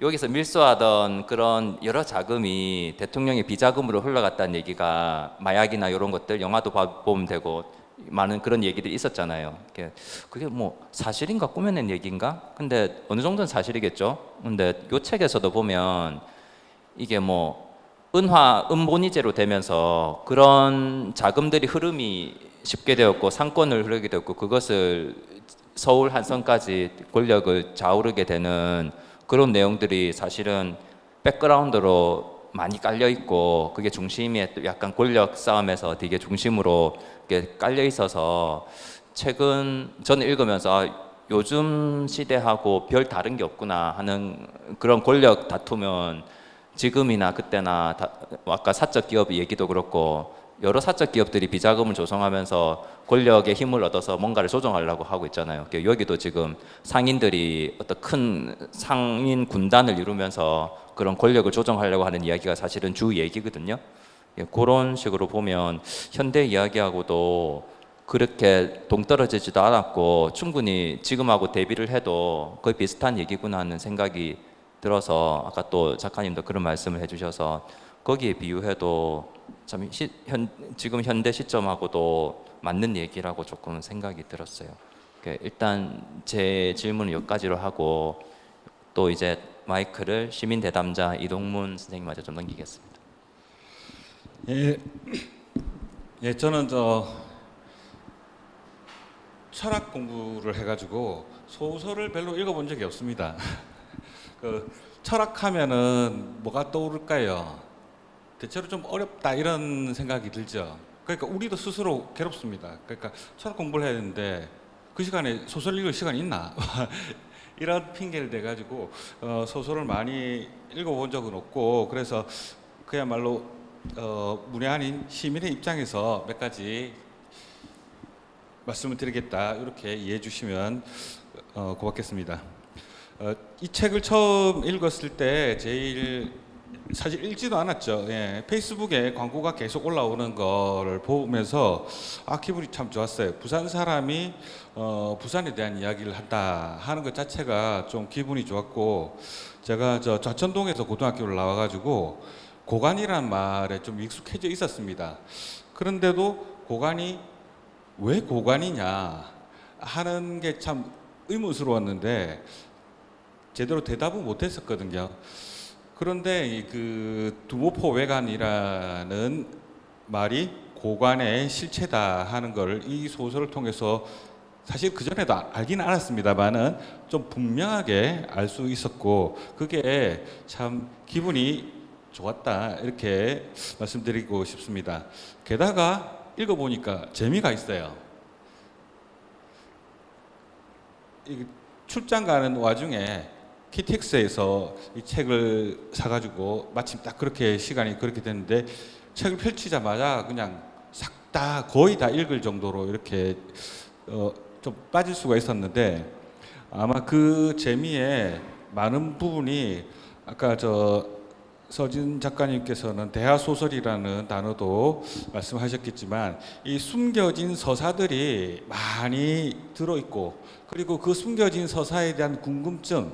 여기서 밀수하던 그런 여러 자금이 대통령의 비자금으로 흘러갔다는 얘기가 마약이나 이런 것들 영화도 보면 되고 많은 그런 얘기들이 있었잖아요. 그게 뭐 사실인가 꾸며낸 얘기인가? 근데 어느 정도는 사실이겠죠. 근데 요 책에서도 보면 이게 뭐 은본위제로 되면서 그런 자금들이 흐름이 쉽게 되었고 상권을 흐르게 되었고 그것을 서울 한성까지 권력을 좌우르게 되는 그런 내용들이 사실은 백그라운드로 많이 깔려 있고 그게 중심에 또 약간 권력 싸움에서 되게 중심으로 이렇게 깔려 있어서 최근 저는 읽으면서 요즘 시대하고 별 다른 게 없구나 하는 그런 권력 다툼은 지금이나 그때나 아까 사적 기업 얘기도 그렇고 여러 사적 기업들이 비자금을 조성하면서 권력의 힘을 얻어서 뭔가를 조정하려고 하고 있잖아요. 여기도 지금 상인들이 어떤 큰 상인 군단을 이루면서 그런 권력을 조정하려고 하는 이야기가 사실은 주 얘기거든요. 예, 그런 식으로 보면 현대 이야기하고도 그렇게 동떨어지지도 않았고 충분히 지금하고 대비를 해도 거의 비슷한 얘기구나 하는 생각이 들어서 아까 또 작가님도 그런 말씀을 해주셔서 거기에 비유해도 참 지금 현대 시점하고도 맞는 얘기라고 조금 생각이 들었어요. 일단 제 질문은 여기까지로 하고 또 이제 마이크를 시민 대담자 이동문 선생님한테 좀 넘기겠습니다. 예, 예, 저는 철학 공부를 해가지고 소설을 별로 읽어본 적이 없습니다. 철학하면은 뭐가 떠오를까요? 대체로 좀 어렵다 이런 생각이 들죠. 그러니까 우리도 스스로 괴롭습니다. 그러니까 철학 공부를 해야 되는데 그 시간에 소설 읽을 시간이 있나? 이런 핑계를 대가지고 소설을 많이 읽어본 적은 없고 그래서 그야말로 문외 한인 시민의 입장에서 몇 가지 말씀을 드리겠다 이렇게 이해해 주시면 고맙겠습니다. 이 책을 처음 읽었을 때 제일 사실 읽지도 않았죠. 예, 페이스북에 광고가 계속 올라오는 거를 보면서 기분이 참 좋았어요. 부산 사람이 부산에 대한 이야기를 한다 하는 것 자체가 좀 기분이 좋았고 제가 좌천동에서 고등학교를 나와가지고 고관이란 말에 좀 익숙해져 있었습니다. 그런데도 고관이 왜 고관이냐 하는 게 참 의문스러웠는데 제대로 대답은 못했었거든요. 그런데 그 두모포 외관이라는 말이 고관의 실체다 하는 걸 이 소설을 통해서 사실 그전에도 알기는 알았습니다만은 좀 분명하게 알 수 있었고 그게 참 기분이 좋았다 이렇게 말씀드리고 싶습니다. 게다가 읽어보니까 재미가 있어요. 출장 가는 와중에 KTX에서 이 책을 사가지고 마침 딱 그렇게 시간이 그렇게 됐는데 책을 펼치자마자 그냥 싹 다 거의 다 읽을 정도로 이렇게 좀 빠질 수가 있었는데 아마 그 재미의 많은 부분이 아까 서진 작가님께서는 대하소설이라는 단어도 말씀하셨겠지만 이 숨겨진 서사들이 많이 들어있고 그리고 그 숨겨진 서사에 대한 궁금증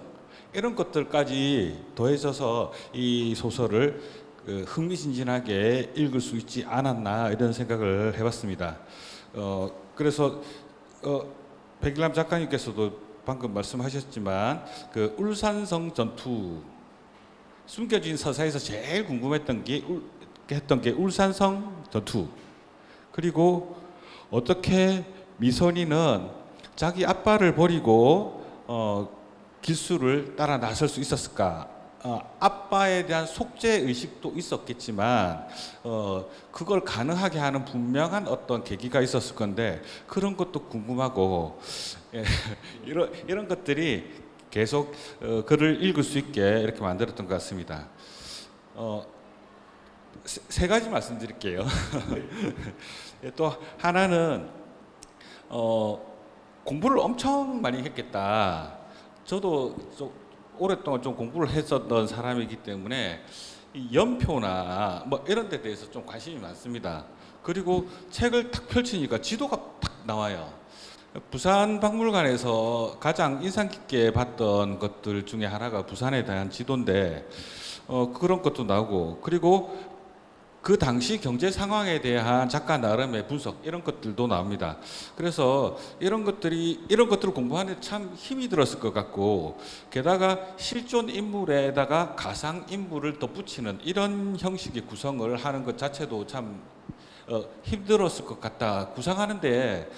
이런 것들까지 더해져서 이 소설을 흥미진진하게 읽을 수 있지 않았나 이런 생각을 해봤습니다. 그래서 백일남 작가님께서도 방금 말씀하셨지만 그 울산성 전투 숨겨진 서사에서 제일 궁금했던 게 했던 게 울산성 전투 그리고 어떻게 미선이는 자기 아빠를 버리고 길수를 따라 나설 수 있었을까? 아빠에 대한 속죄 의식도 있었겠지만 그걸 가능하게 하는 분명한 어떤 계기가 있었을 건데 그런 것도 궁금하고 예, 이런 것들이 계속 글을 읽을 수 있게 이렇게 만들었던 것 같습니다. 세 가지 말씀드릴게요. 또 하나는 공부를 엄청 많이 했겠다. 저도 오랫동안 좀 공부를 했었던 사람이기 때문에 이 연표나 뭐 이런 데 대해서 좀 관심이 많습니다. 그리고 책을 탁 펼치니까 지도가 탁 나와요. 부산 박물관에서 가장 인상 깊게 봤던 것들 중에 하나가 부산에 대한 지도인데 그런 것도 나오고 그리고 그 당시 경제 상황에 대한 작가 나름의 분석 이런 것들도 나옵니다. 그래서 이런 것들을 공부하는데 참 힘이 들었을 것 같고 게다가 실존 인물에다가 가상 인물을 덧붙이는 이런 형식의 구성을 하는 것 자체도 참 힘들었을 것 같다. 구상하는데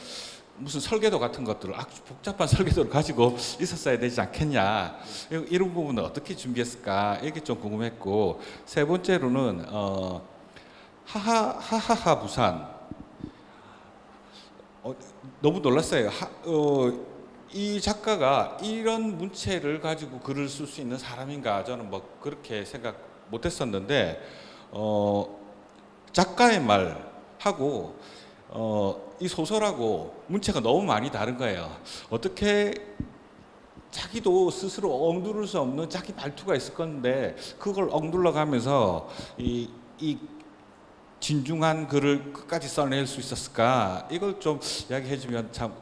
무슨 설계도 같은 것들을 아주 복잡한 설계도를 가지고 있었어야 되지 않겠냐 이런 부분은 어떻게 준비했을까 이게 좀 궁금했고 세 번째로는 하하하 부산 너무 놀랐어요. 이 작가가 이런 문체를 가지고 글을 쓸 수 있는 사람인가 저는 뭐 그렇게 생각 못했었는데 작가의 말하고 이 소설하고 문체가 너무 많이 다른 거예요. 어떻게 자기도 스스로 억누를 수 없는 자기 말투가 있을 건데 그걸 억눌러 가면서 이 진중한 글을 끝까지 써낼 수 있었을까? 이걸 좀 이야기해주면 참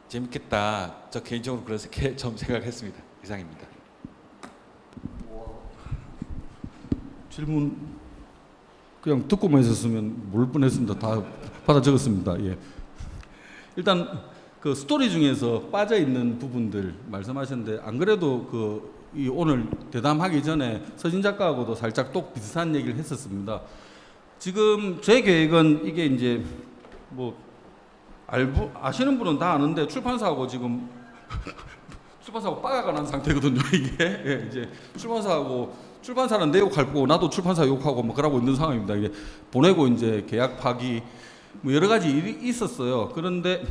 재밌겠다. 저 개인적으로 그렇게 좀 생각했습니다. 이상입니다. 질문 그냥 듣고만 있었으면 모를 뻔했습니다. 다 받아 적었습니다. 예. 일단 그 스토리 중에서 빠져 있는 부분들 말씀하셨는데 안 그래도 이 오늘 대담하기 전에 서진 작가하고도 살짝 또 비슷한 얘기를 했었습니다. 지금 제 계획은 이게 이제 뭐 아시는 분은 다 아는데 출판사하고 지금 출판사하고 빠가가 난 상태거든요. 이게 예, 이제 출판사는 내 욕할 거고 나도 출판사 욕하고 뭐 그러고 있는 상황입니다. 이게 보내고 이제 계약 파기 뭐 여러 가지 일이 있었어요. 그런데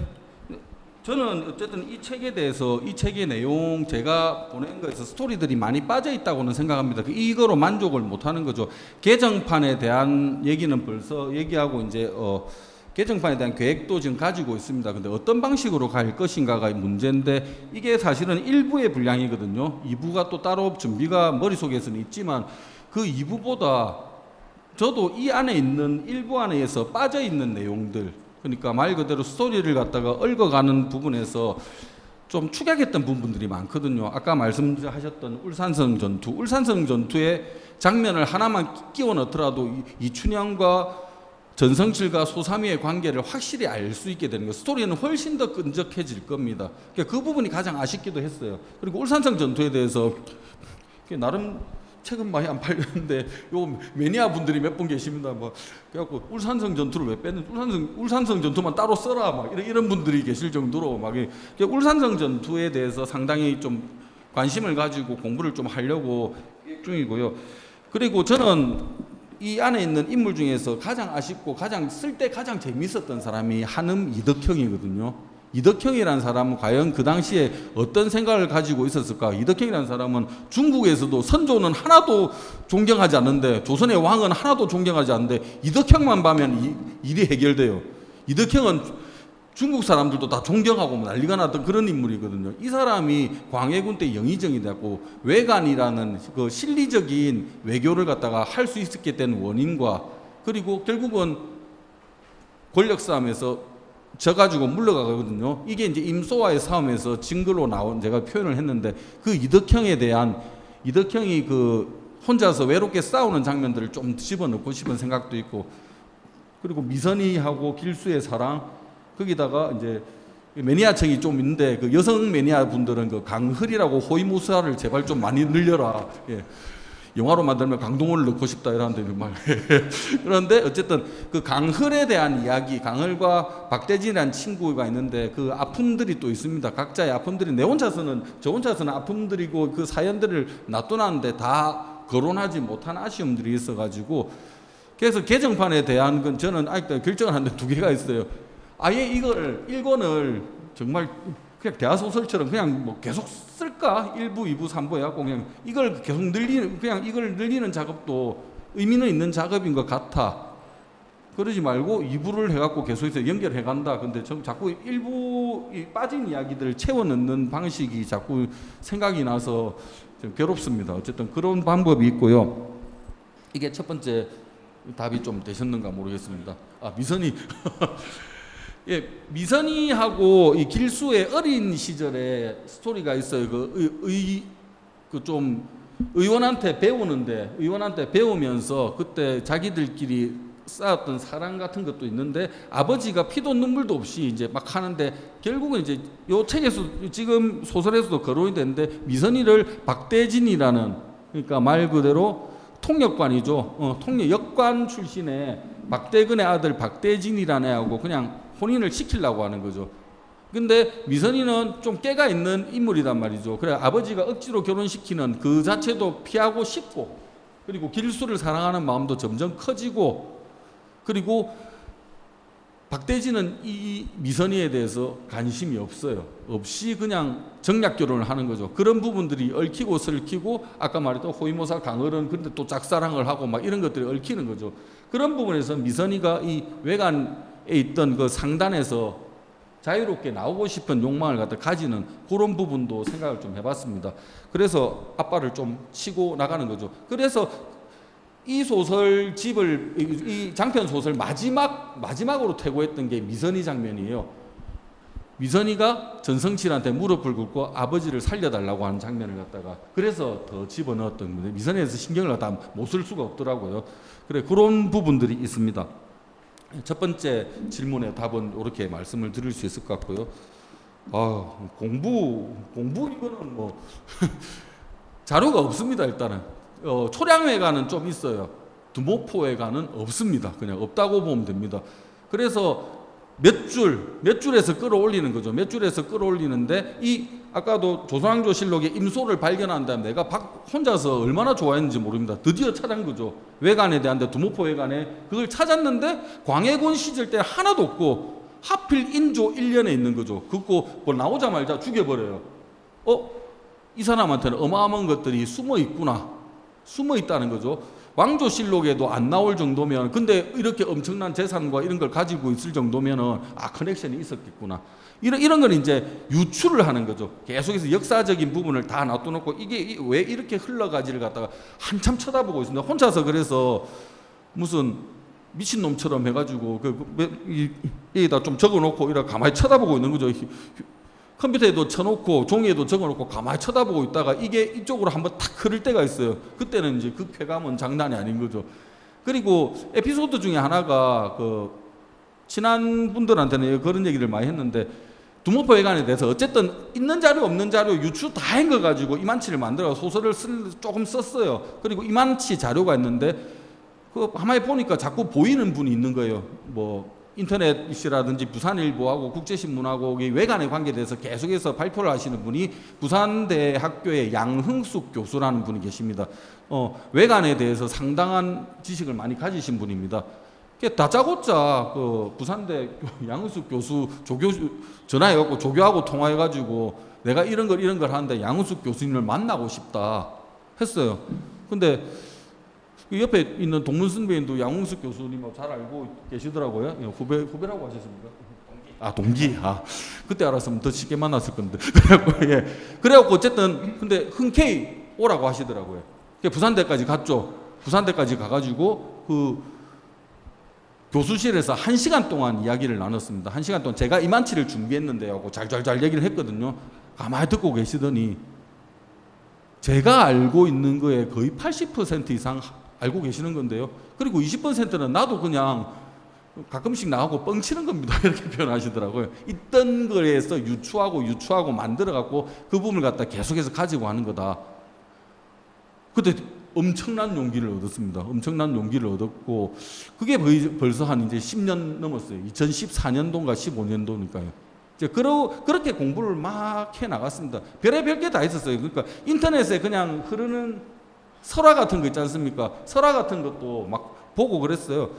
저는 어쨌든 이 책에 대해서 이 책의 내용 제가 보낸 거에서 스토리들이 많이 빠져 있다고는 생각합니다. 이거로 만족을 못 하는 거죠. 개정판에 대한 얘기는 벌써 얘기하고 이제 개정판에 대한 계획도 지금 가지고 있습니다. 근데 어떤 방식으로 갈 것인가가 문제인데 이게 사실은 1부의 분량이거든요. 2부가 또 따로 준비가 머릿속에서는 있지만 그 2부보다 저도 이 안에 있는 1부 안에서 빠져 있는 내용들, 그러니까 말 그대로 스토리를 갖다가 얽어가는 부분에서 좀 축약했던 부분들이 많거든요. 아까 말씀하셨던 울산성 전투의 장면을 하나만 끼워 넣더라도 이춘향과 전성칠과 소삼이의 관계를 확실히 알 수 있게 되는 거예요. 스토리는 훨씬 더 끈적해질 겁니다. 그러니까 그 부분이 가장 아쉽기도 했어요. 그리고 울산성 전투에 대해서 나름 책은 많이 안 팔렸는데 요 매니아 분들이 몇 분 계십니다. 뭐 그래갖고 울산성 전투를 왜 뺐는지 울산성 전투만 따로 써라 막 이런 분들이 계실 정도로 막 울산성 전투에 대해서 상당히 좀 관심을 가지고 공부를 좀 하려고 중이고요. 그리고 저는 이 안에 있는 인물 중에서 가장 아쉽고 쓸 때 가장 재밌었던 사람이 한음 이덕형이거든요. 이덕형이라는 사람은 과연 그 당시에 어떤 생각을 가지고 있었을까? 이덕형이라는 사람은 중국에서도 선조는 하나도 존경하지 않는데 조선의 왕은 하나도 존경하지 않는데 이덕형만 봐면 일이 해결돼요. 이덕형은 중국 사람들도 다 존경하고 난리가 났던 그런 인물이거든요. 이 사람이 광해군 때 영의정이 됐고 외관이라는 그 실리적인 외교를 갖다가 할 수 있게 된 원인과 그리고 결국은 권력 싸움에서 져가지고 물러가거든요. 이게 이제 임소와의 싸움에서 증거로 나온 제가 표현을 했는데 그 이덕형이 그 혼자서 외롭게 싸우는 장면들을 좀 집어넣고 싶은 생각도 있고 그리고 미선이하고 길수의 사랑 거기다가 이제 매니아층이 좀 있는데 그 여성 매니아 분들은 그 강ህ리라고 호위무사를 제발 좀 많이 늘려라. 예. 영화로 만들면 강동원을 넣고 싶다 이러는데 정말 그런데 어쨌든 그 강흘에 대한 이야기, 강흘과 박대진이라는 친구가 있는데 그 아픔들이 또 있습니다. 각자의 아픔들이 저 혼자서는 아픔들이고 그 사연들을 놔둬놨는데 다 거론하지 못한 아쉬움들이 있어가지고 그래서 개정판에 대한 건 저는 아직도 결정을 하는데 2개가 있어요. 아예 이걸 1권을 정말 그냥 대하소설처럼 그냥 뭐 계속 쓸까? 1부, 2부, 3부 해갖고 그냥 이걸 계속 이걸 늘리는 작업도 의미는 있는 작업인 것 같아. 그러지 말고 2부를 해갖고 계속 연결해 간다. 근데 자꾸 1부 빠진 이야기들을 채워 넣는 방식이 자꾸 생각이 나서 좀 괴롭습니다. 어쨌든 그런 방법이 있고요. 이게 첫 번째 답이 좀 되셨는가 모르겠습니다. 미선이. 예, 미선이하고 이 길수의 어린 시절에 스토리가 있어요. 의원한테 배우면서 그때 자기들끼리 쌓았던 사랑 같은 것도 있는데 아버지가 피도 눈물도 없이 이제 막 하는데 결국은 이제 요 책에서 지금 소설에서도 거론이 되는데 미선이를 박대진이라는 그러니까 말 그대로 통역관이죠. 역관 출신의 박대근의 아들 박대진이라는 애하고 그냥 혼인을 시키려고 하는 거죠. 근데 미선이는 좀 깨가 있는 인물이단 말이죠. 그래 아버지가 억지로 결혼시키는 그 자체도 피하고 싶고 그리고 길수를 사랑하는 마음도 점점 커지고 그리고 박대진은 이 미선이에 대해서 관심이 없이 그냥 정략 결혼을 하는 거죠. 그런 부분들이 얽히고 설키고 아까 말했던 호위모사 강을은 근데 또 짝사랑을 하고 막 이런 것들이 얽히는 거죠. 그런 부분에서 미선이가 이 외관에 있던 그 상단에서 자유롭게 나오고 싶은 욕망을 갖다 가지는 그런 부분도 생각을 좀 해봤습니다. 그래서 아빠를 좀 치고 나가는 거죠. 그래서 이 소설집을 이 장편 소설 마지막으로 퇴고했던 게 미선이 장면이에요. 미선이가 전성칠한테 무릎을 꿇고 아버지를 살려달라고 하는 장면을 갖다가 그래서 더 집어넣었던 건데 미선이에서 신경을 갖다 못 쓸 수가 없더라고요. 그래 그런 부분들이 있습니다. 첫 번째 질문의 답은 이렇게 말씀을 드릴 수 있을 것 같고요. 공부 이거는 뭐 자료가 없습니다. 일단은 초량회관은 좀 있어요. 두모포회관은 없습니다. 그냥 없다고 보면 됩니다. 그래서 몇 줄에서 끌어올리는 거죠. 몇 줄에서 끌어올리는데 이 아까도 조선왕조실록의 임소를 발견한 다음에 내가 혼자서 얼마나 좋아했는지 모릅니다. 드디어 찾은 거죠. 외관에 대한데 두모포 외관에 그걸 찾았는데 광해군 시절 때 하나도 없고 하필 인조 1년에 있는 거죠. 그거 뭐 나오자마자 죽여버려요. 이 사람한테는 어마어마한 것들이 숨어 있다는 거죠. 왕조실록에도 안 나올 정도면 근데 이렇게 엄청난 재산과 이런 걸 가지고 있을 정도면은 커넥션이 있었겠구나. 이런 건 이제 유추를 하는 거죠. 계속해서 역사적인 부분을 다 놔둬놓고 이게 왜 이렇게 흘러가지를 갖다가 한참 쳐다보고 있습니다. 혼자서 그래서 무슨 미친놈처럼 해가지고 여기다 좀 적어놓고 이렇게 가만히 쳐다보고 있는 거죠. 컴퓨터에도 쳐놓고 종이에도 적어놓고 가만히 쳐다보고 있다가 이게 이쪽으로 한번 탁 흐를 때가 있어요. 그때는 이제 그 쾌감은 장난이 아닌 거죠. 그리고 에피소드 중에 하나가 친한 분들한테는 그런 얘기를 많이 했는데 두모포 회관에 대해서 어쨌든 있는 자료 없는 자료 유추 다 헹궈가지고 이만치를 만들어 소설을 조금 썼어요. 그리고 이만치 자료가 있는데 가만히 보니까 자꾸 보이는 분이 있는 거예요. 뭐 인터넷이라든지 부산일보하고 국제신문하고 외관에 관계돼서 계속해서 발표를 하시는 분이 부산대학교의 양흥숙 교수라는 분이 계십니다. 외관에 대해서 상당한 지식을 많이 가지신 분입니다. 다짜고짜 부산대 양흥숙 교수 전화해갖고 조교하고 통화해가지고 내가 이런 걸 하는데 양흥숙 교수님을 만나고 싶다 했어요. 근데 옆에 있는 동문선배님도 양흥숙 교수님하고 잘 알고 계시더라고요. 후배라고 하셨습니까? 동기. 그때 알았으면 더 쉽게 만났을 건데. 그래갖고 어쨌든 근데 흔쾌히 오라고 하시더라고요. 부산대까지 갔죠. 부산대까지 가가지고 교수실에서 1시간 동안 이야기를 나눴습니다. 1시간 동안 제가 이만치를 준비했는데 하고 잘 얘기를 했거든요. 가만히 듣고 계시더니 제가 알고 있는 거에 거의 80% 이상 알고 계시는 건데요. 그리고 20%는 나도 그냥 가끔씩 나하고 뻥치는 겁니다. 이렇게 표현하시더라고요. 있던 거에서 유추하고 만들어갖고 그 부분을 갖다 계속해서 가지고 하는 거다. 그때 엄청난 용기를 얻었습니다. 엄청난 용기를 얻었고 그게 벌써 한 이제 10년 넘었어요. 2014년도인가 15년도니까요. 이제 그렇게 공부를 막 해 나갔습니다. 별의별 게 다 있었어요. 그러니까 인터넷에 그냥 흐르는 설화 같은 거 있지 않습니까? 설화 같은 것도 막 보고 그랬어요.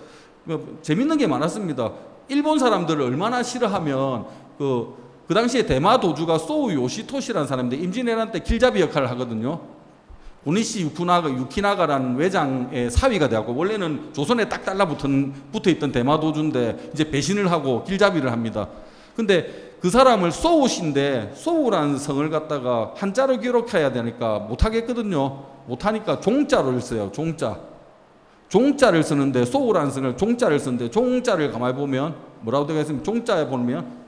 재밌는 게 많았습니다. 일본 사람들을 얼마나 싫어하면 그 당시에 대마 도주가 소우 요시토시라는 사람인데 임진왜란 때 길잡이 역할을 하거든요. 고니시 유키나가라는 외장의 사위가 되었고 원래는 조선에 딱 붙어 있던 대마 도주인데 이제 배신을 하고 길잡이를 합니다. 근데 그 사람을 소우신데 소우라는 성을 갖다가 한자로 기록해야 되니까 못하겠거든요. 못하니까 종자를 써요. 종자를 쓰는데 소우라는 성을 종자를 쓰는데 종자를 가만히 보면 뭐라고 되어 있습니까? 종자에 보면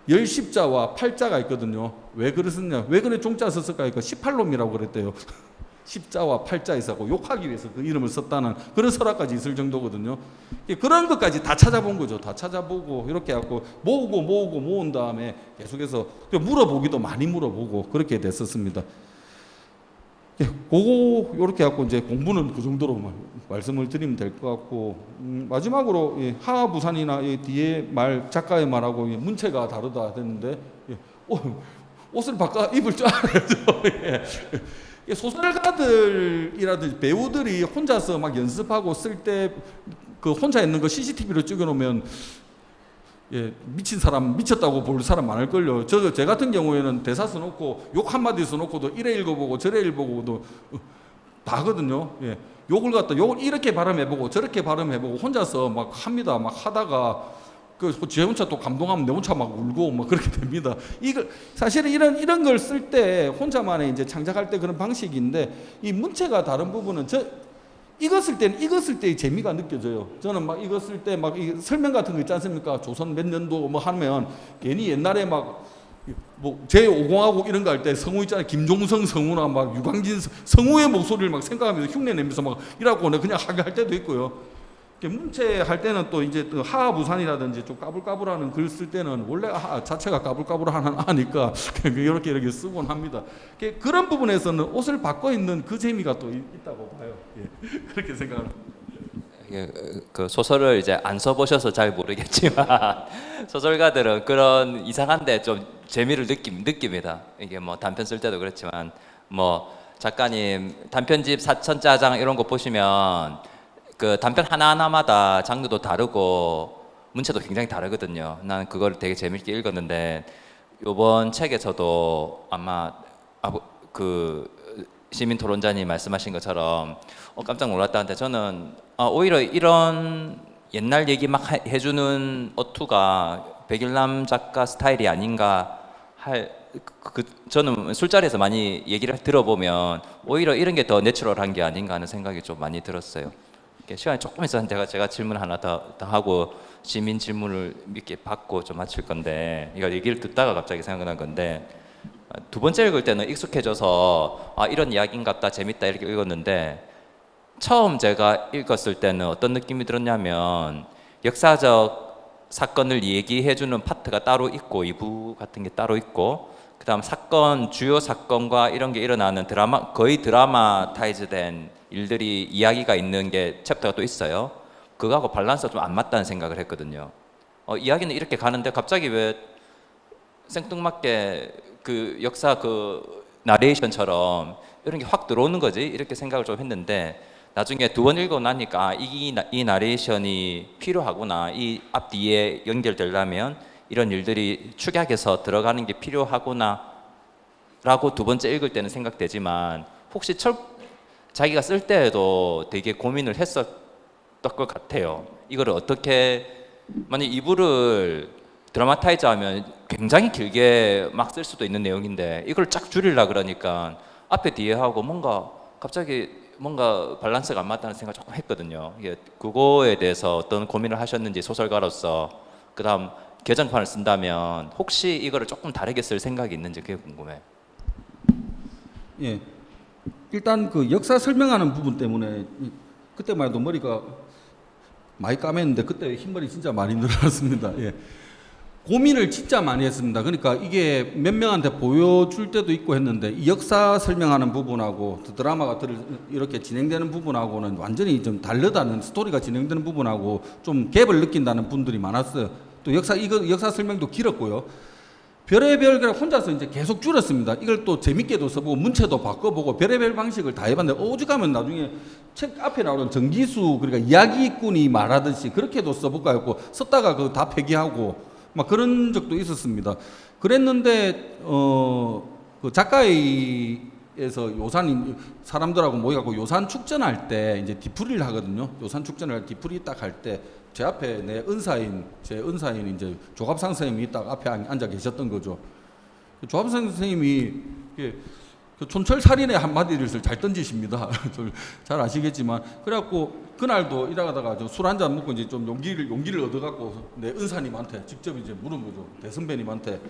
열십자와 팔자가 있거든요. 왜 그랬었냐? 왜 그래 종자 썼을까? 그러니까 18놈이라고 그랬대요. 십자와 팔자 있었고 욕하기 위해서 그 이름을 썼다는 그런 설화까지 있을 정도거든요. 그런 것까지 다 찾아본 거죠. 다 찾아보고 이렇게 해갖고 모은 다음에 계속해서 물어보기도 많이 물어보고 그렇게 됐었습니다. 그거 이렇게 해갖고 이제 공부는 그 정도로 말씀을 드리면 될 것 같고 마지막으로 하하부산이나 뒤에 작가의 말하고 문체가 다르다 했는데 옷을 바꿔 입을 줄 알아야죠. 소설가들이라든지 배우들이 혼자서 막 연습하고 쓸 때 그 혼자 있는 거 CCTV로 찍어놓으면 미친 사람 미쳤다고 볼 사람 많을걸요. 제 같은 경우에는 대사 써놓고 욕 한마디 써놓고도 이래 읽어보고 저래 읽어보고도 다 하거든요. 욕을 이렇게 발음해보고 저렇게 발음해보고 혼자서 막 합니다. 막 하다가 제 혼자 또 감동하면 내 혼자 막 울고 막 그렇게 됩니다. 사실은 이런 걸 쓸 때 혼자만의 이제 창작할 때 그런 방식인데 이 문체가 다른 부분은 읽었을 때는 읽었을 때의 재미가 느껴져요. 저는 막 읽었을 때 막 설명 같은 거 있지 않습니까? 조선 몇 년도 뭐 하면 괜히 옛날에 막 뭐 제5공화국 이런 거 할 때 성우 있잖아요. 김종성 성우나 막 유광진 성우의 목소리를 막 생각하면서 흉내 내면서 막 이라고 그냥 하게 할 때도 있고요. 문체 할 때는 또 이제 또 하하부산이라든지 좀 까불까불하는 글 쓸 때는 원래 하하 자체가 까불까불하니까 이렇게 쓰곤 합니다. 그런 부분에서는 옷을 바꿔 입는 그 재미가 또 있다고 봐요. 예. 그렇게 생각합니다. 이게 그 소설을 이제 안 써보셔서 잘 모르겠지만 소설가들은 그런 이상한데 좀 재미를 느낍니다. 이게 뭐 단편 쓸 때도 그렇지만 뭐 작가님 단편집 사천짜장 이런 거 보시면 그 단편 하나하나마다 장르도 다르고 문체도 굉장히 다르거든요. 나는 그걸 되게 재밌게 읽었는데 이번 책에서도 아마 그 시민 토론자님 말씀하신 것처럼 깜짝 놀랐다는데 저는 오히려 이런 옛날 얘기 막 해주는 어투가 백일남 작가 스타일이 아닌가 저는 술자리에서 많이 얘기를 들어보면 오히려 이런 게 더 내추럴한 게 아닌가 하는 생각이 좀 많이 들었어요. 시간이 조금 있어서 제가 질문 하나 더 하고 시민 질문을 이렇게 받고 좀 마칠 건데 이거 얘기를 듣다가 갑자기 생각난 건데 두 번째 읽을 때는 익숙해져서 이런 이야기인갑다 재밌다 이렇게 읽었는데 처음 제가 읽었을 때는 어떤 느낌이 들었냐면 역사적 사건을 얘기해주는 파트가 따로 있고 2부 같은 게 따로 있고 그 다음 주요 사건과 이런 게 일어나는 거의 드라마타이즈된 일들이 이야기가 있는 게 챕터가 또 있어요. 그거하고 밸런스가 좀 안 맞다는 생각을 했거든요. 이야기는 이렇게 가는데 갑자기 왜 생뚱맞게 그 역사 그 나레이션처럼 이런 게 확 들어오는 거지 이렇게 생각을 좀 했는데 나중에 두 번 읽고 나니까 이 나레이션이 필요하구나 이 앞뒤에 연결되려면 이런 일들이 축약해서 들어가는 게 필요하구나 라고 두 번째 읽을 때는 생각되지만 혹시 자기가 쓸 때에도 되게 고민을 했었던 것 같아요. 이거를 어떻게 만약 2부를 드라마타이즈 하면 굉장히 길게 막 쓸 수도 있는 내용인데 이걸 쫙 줄이려 그러니까 앞에 뒤에 하고 갑자기 뭔가 밸런스가 안 맞다는 생각을 조금 했거든요. 이게 그거에 대해서 어떤 고민을 하셨는지 소설가로서 그 다음 개정판을 쓴다면 혹시 이거를 조금 다르게 쓸 생각이 있는지 그게 궁금해요. 예. 일단 그 역사 설명하는 부분 때문에 그때만 해도 머리가 많이 까맸는데 그때 흰머리 진짜 많이 늘어났습니다. 예. 고민을 진짜 많이 했습니다. 그러니까 이게 몇 명한테 보여줄 때도 있고 했는데 이 역사 설명하는 부분하고 드라마가 이렇게 진행되는 부분하고는 완전히 좀 다르다는 스토리가 진행되는 부분하고 좀 갭을 느낀다는 분들이 많았어요. 또 역사 설명도 길었고요. 별의별 혼자서 이제 계속 줄였습니다. 이걸 또 재밌게도 써보고 문체도 바꿔보고 별의별 방식을 다 해봤는데 오죽하면 나중에 책 앞에 나오는 정기수 그러니까 이야기꾼이 말하듯이 그렇게도 써볼까 했고 썼다가 그거 다 폐기하고 막 그런 적도 있었습니다. 그랬는데 그 작가회의에서 요산 사람들하고 모여갖고 요산 축전할 때 이제 뒤풀이를 하거든요. 요산 축전을 뒤풀이 딱 할 때 제 앞에 제 은사인 이제 조갑상 선생님이 딱 앞에 앉아 계셨던 거죠. 조갑상 선생님이 그 촌철살인의 한마디를 잘 던지십니다. 잘 아시겠지만 그래갖고 그날도 일하다가 술 한잔 먹고 이제 좀 용기를 얻어갖고 내 은사님한테 직접 이제 물은 거죠. 대선배님한테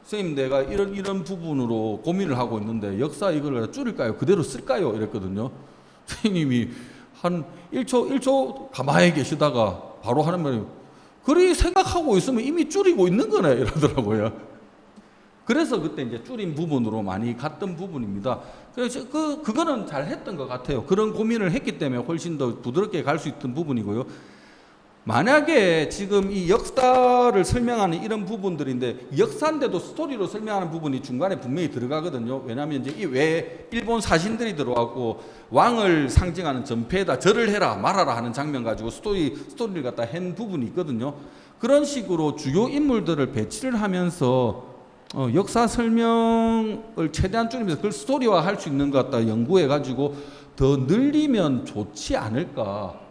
선생님 내가 이런 부분으로 고민을 하고 있는데 역사 이걸 줄일까요? 그대로 쓸까요? 이랬거든요. 선생님이 한 1초 가만히 계시다가 바로 하는 말이 그리 생각하고 있으면 이미 줄이고 있는 거네 이러더라고요. 그래서 그때 이제 줄인 부분으로 많이 갔던 부분입니다. 그래서 그거는 잘 했던 것 같아요. 그런 고민을 했기 때문에 훨씬 더 부드럽게 갈 수 있던 부분이고요. 만약에 지금 이 역사를 설명하는 이런 부분들인데 역사인데도 스토리로 설명하는 부분이 중간에 분명히 들어가거든요. 왜냐하면 이제 이 외에 일본 사신들이 들어왔고 왕을 상징하는 전패에다 절을 해라 말아라 하는 장면 가지고 스토리를 갖다 한 부분이 있거든요. 그런 식으로 주요 인물들을 배치를 하면서 역사 설명을 최대한 줄이면서 그걸 스토리화 할 수 있는 것 같다 연구해 가지고 더 늘리면 좋지 않을까.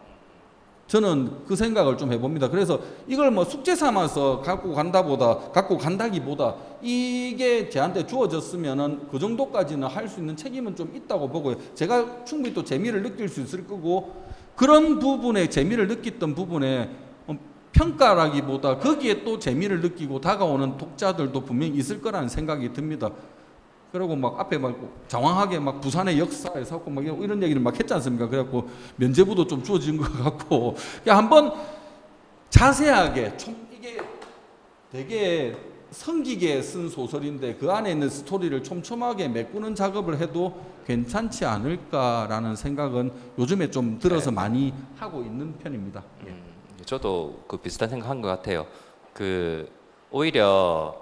저는 그 생각을 좀 해봅니다. 그래서 이걸 뭐 숙제 삼아서 갖고 간다기보다 이게 저한테 주어졌으면은 그 정도까지는 할 수 있는 책임은 좀 있다고 보고요. 제가 충분히 또 재미를 느낄 수 있을 거고, 그런 부분에 재미를 느꼈던 부분에 평가라기보다 거기에 또 재미를 느끼고 다가오는 독자들도 분명히 있을 거라는 생각이 듭니다. 그리고 막 앞에 막 장황하게 막 부산의 역사에서 하고 막 이런 얘기를 막 했지 않습니까? 그래갖고 면제부도 좀 주어진 것 같고, 그냥 한번 자세하게 이게 되게 성기게 쓴 소설인데 그 안에 있는 스토리를 촘촘하게 메꾸는 작업을 해도 괜찮지 않을까라는 생각은 요즘에 좀 들어서 많이 하고 있는 편입니다. 저도 그 비슷한 생각한 것 같아요. 오히려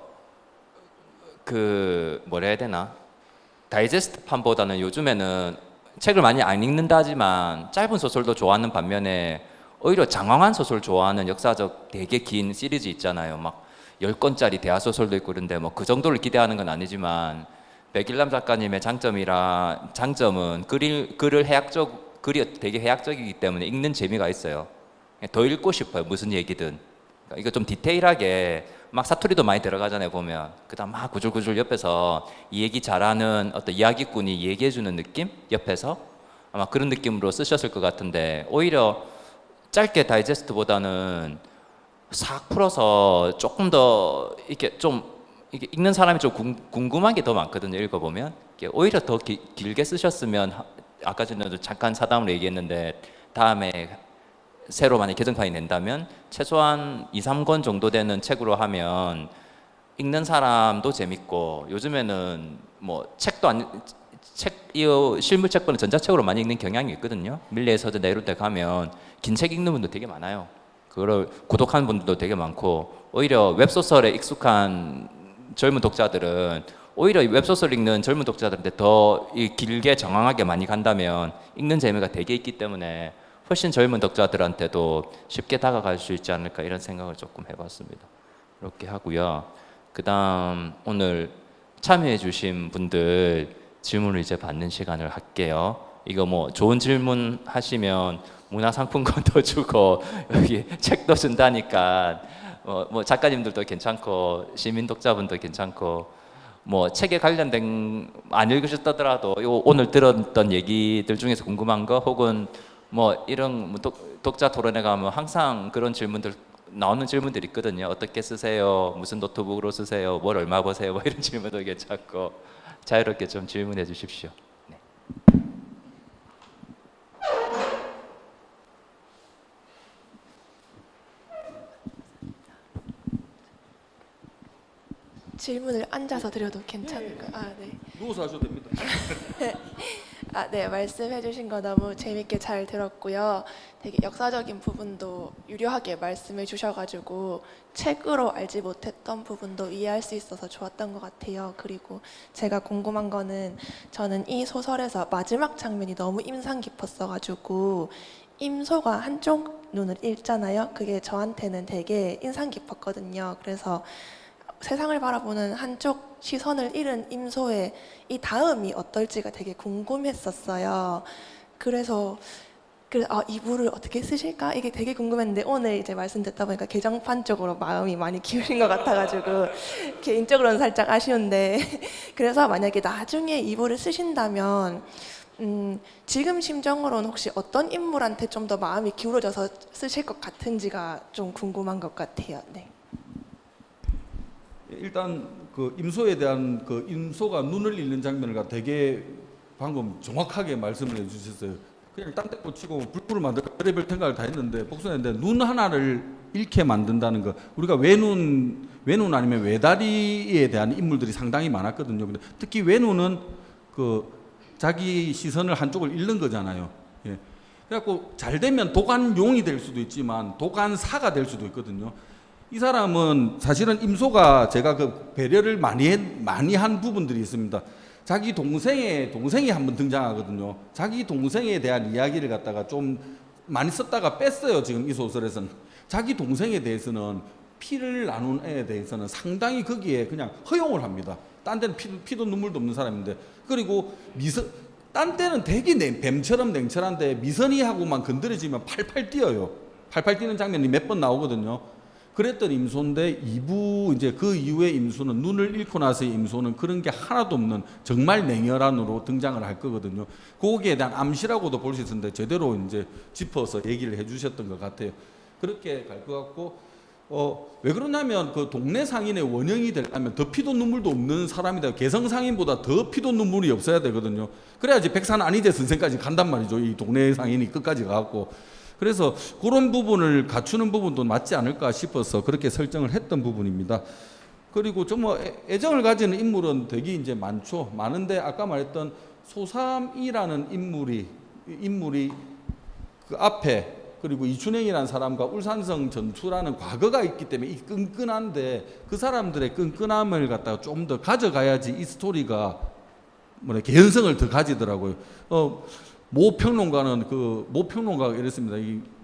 뭐라 해야 되나, 다이제스트판보다는 요즘에는 책을 많이 안 읽는다 하지만 짧은 소설도 좋아하는 반면에 오히려 장황한 소설 좋아하는 역사적 되게 긴 시리즈 있잖아요. 막 10권짜리 대하소설도 있고 그런데 뭐 그 정도를 기대하는 건 아니지만, 백일남 작가님의 장점은 글이 되게 해학적이기 때문에 읽는 재미가 있어요. 더 읽고 싶어요, 무슨 얘기든. 그러니까 이거 좀 디테일하게, 막 사투리도 많이 들어가잖아요, 보면. 그다음 막 구줄구줄 옆에서 이 얘기 잘하는 어떤 이야기꾼이 얘기해주는 느낌? 옆에서 아마 그런 느낌으로 쓰셨을 것 같은데, 오히려 짧게 다이제스트보다는 싹 풀어서 조금 더 이게 읽는 사람이 좀 궁금한 게 더 많거든요, 읽어보면. 오히려 더 길게 쓰셨으면, 아까 전에도 잠깐 사담으로 얘기했는데, 다음에 새로 만약 개정판이 낸다면 최소한 2, 3권 정도 되는 책으로 하면 읽는 사람도 재밌고, 요즘에는 뭐 실물 책보다는 전자책으로 많이 읽는 경향이 있거든요. 밀리의 서재나 이런 데 가면 긴 책 읽는 분도 되게 많아요. 그거를 고독한 분들도 되게 많고, 오히려 웹소설에 익숙한 젊은 독자들은 오히려 웹소설 읽는 젊은 독자들한테 더 길게 정황하게 많이 간다면 읽는 재미가 되게 있기 때문에 훨씬 젊은 독자들한테도 쉽게 다가갈 수 있지 않을까, 이런 생각을 조금 해봤습니다. 이렇게 하고요. 그다음 오늘 참여해 주신 분들 질문을 이제 받는 시간을 할게요. 이거 뭐 좋은 질문 하시면 문화상품권도 주고 여기 책도 준다니까, 뭐 작가님들도 괜찮고 시민 독자분도 괜찮고, 뭐 책에 관련된 안 읽으셨더라도 오늘 들었던 얘기들 중에서 궁금한 거, 혹은 뭐 이런 독자 토론회 가면 항상 그런 질문들 나오는 질문들이 있거든요. 어떻게 쓰세요? 무슨 노트북으로 쓰세요? 뭘 얼마 버세요? 뭐 이런 질문도 괜찮고, 자유롭게 좀 질문해 주십시오. 네. 질문을 앉아서 드려도 괜찮을까요? 아, 네. 누워서 하셔도 됩니다. 네, 말씀해 주신 거 너무 재밌게 잘 들었고요. 되게 역사적인 부분도 유려하게 말씀해 주셔가지고 책으로 알지 못했던 부분도 이해할 수 있어서 좋았던 것 같아요. 그리고 제가 궁금한 거는, 저는 이 소설에서 마지막 장면이 너무 인상 깊었어가지고 임소가 한쪽 눈을 읽잖아요. 그게 저한테는 되게 인상 깊었거든요. 그래서 세상을 바라보는 한쪽 시선을 잃은 임소의 이 다음이 어떨지가 되게 궁금했었어요. 그래서 이부를 어떻게 쓰실까? 이게 되게 궁금했는데, 오늘 이제 말씀 듣다 보니까 개정판 쪽으로 마음이 많이 기울인 것 같아가지고 개인적으로는 살짝 아쉬운데, 그래서 만약에 나중에 이부를 쓰신다면 지금 심정으로는 혹시 어떤 인물한테 좀 더 마음이 기울어져서 쓰실 것 같은지가 좀 궁금한 것 같아요. 네. 일단 그 임소에 대한 그 임소가 눈을 읽는 장면을 되게 방금 정확하게 말씀을 해주셨어요. 그냥 딴 데 꽂히고 불불을 만들까 별의별 생각을 다 했는데 복선했는데, 눈 하나를 잃게 만든다는 거, 우리가 외눈 아니면 외다리에 대한 인물들이 상당히 많았거든요. 근데 특히 외눈은 그 자기 시선을 한쪽을 잃는 거잖아요. 예. 그래갖고 잘 되면 도간용이 될 수도 있지만 도간사가 될 수도 있거든요. 이 사람은 사실은 임소가 제가 그 배려를 많이 한 부분들이 있습니다. 자기 동생이 한번 등장하거든요. 자기 동생에 대한 이야기를 갖다가 좀 많이 썼다가 뺐어요. 지금 이 소설에서는 자기 동생에 대해서는, 피를 나눈 애에 대해서는 상당히 거기에 그냥 허용을 합니다. 딴 데는 피도 눈물도 없는 사람인데, 그리고 딴 데는 되게 뱀처럼 냉철한데 미선이하고만 건드려지면 팔팔 뛰어요. 팔팔 뛰는 장면이 몇 번 나오거든요. 그랬던 임소인데 이제 그 이후의 임소는 눈을 잃고 나서의 임소는 그런 게 하나도 없는 정말 냉혈한으로 등장을 할 거거든요. 거기에 대한 암시라고도 볼 수 있었는데 제대로 이제 짚어서 얘기를 해주셨던 것 같아요. 그렇게 갈 것 같고 왜 그러냐면 그 동네 상인의 원형이 되려면 더 피도 눈물도 없는 사람이다. 개성 상인보다 더 피도 눈물이 없어야 되거든요. 그래야지 백산 아니제 선생까지 간단 말이죠. 이 동네 상인이 끝까지 가고. 그래서 그런 부분을 갖추는 부분도 맞지 않을까 싶어서 그렇게 설정을 했던 부분입니다. 그리고 좀 애정을 가지는 인물은 되게 이제 많죠. 많은데 아까 말했던 소삼이라는 인물이 그 앞에 그리고 이춘행이라는 사람과 울산성 전투라는 과거가 있기 때문에 이 끈끈한데 그 사람들의 끈끈함을 갖다가 좀 더 가져가야지 이 스토리가 개연성을 더 가지더라고요. 모 평론가가 이랬습니다.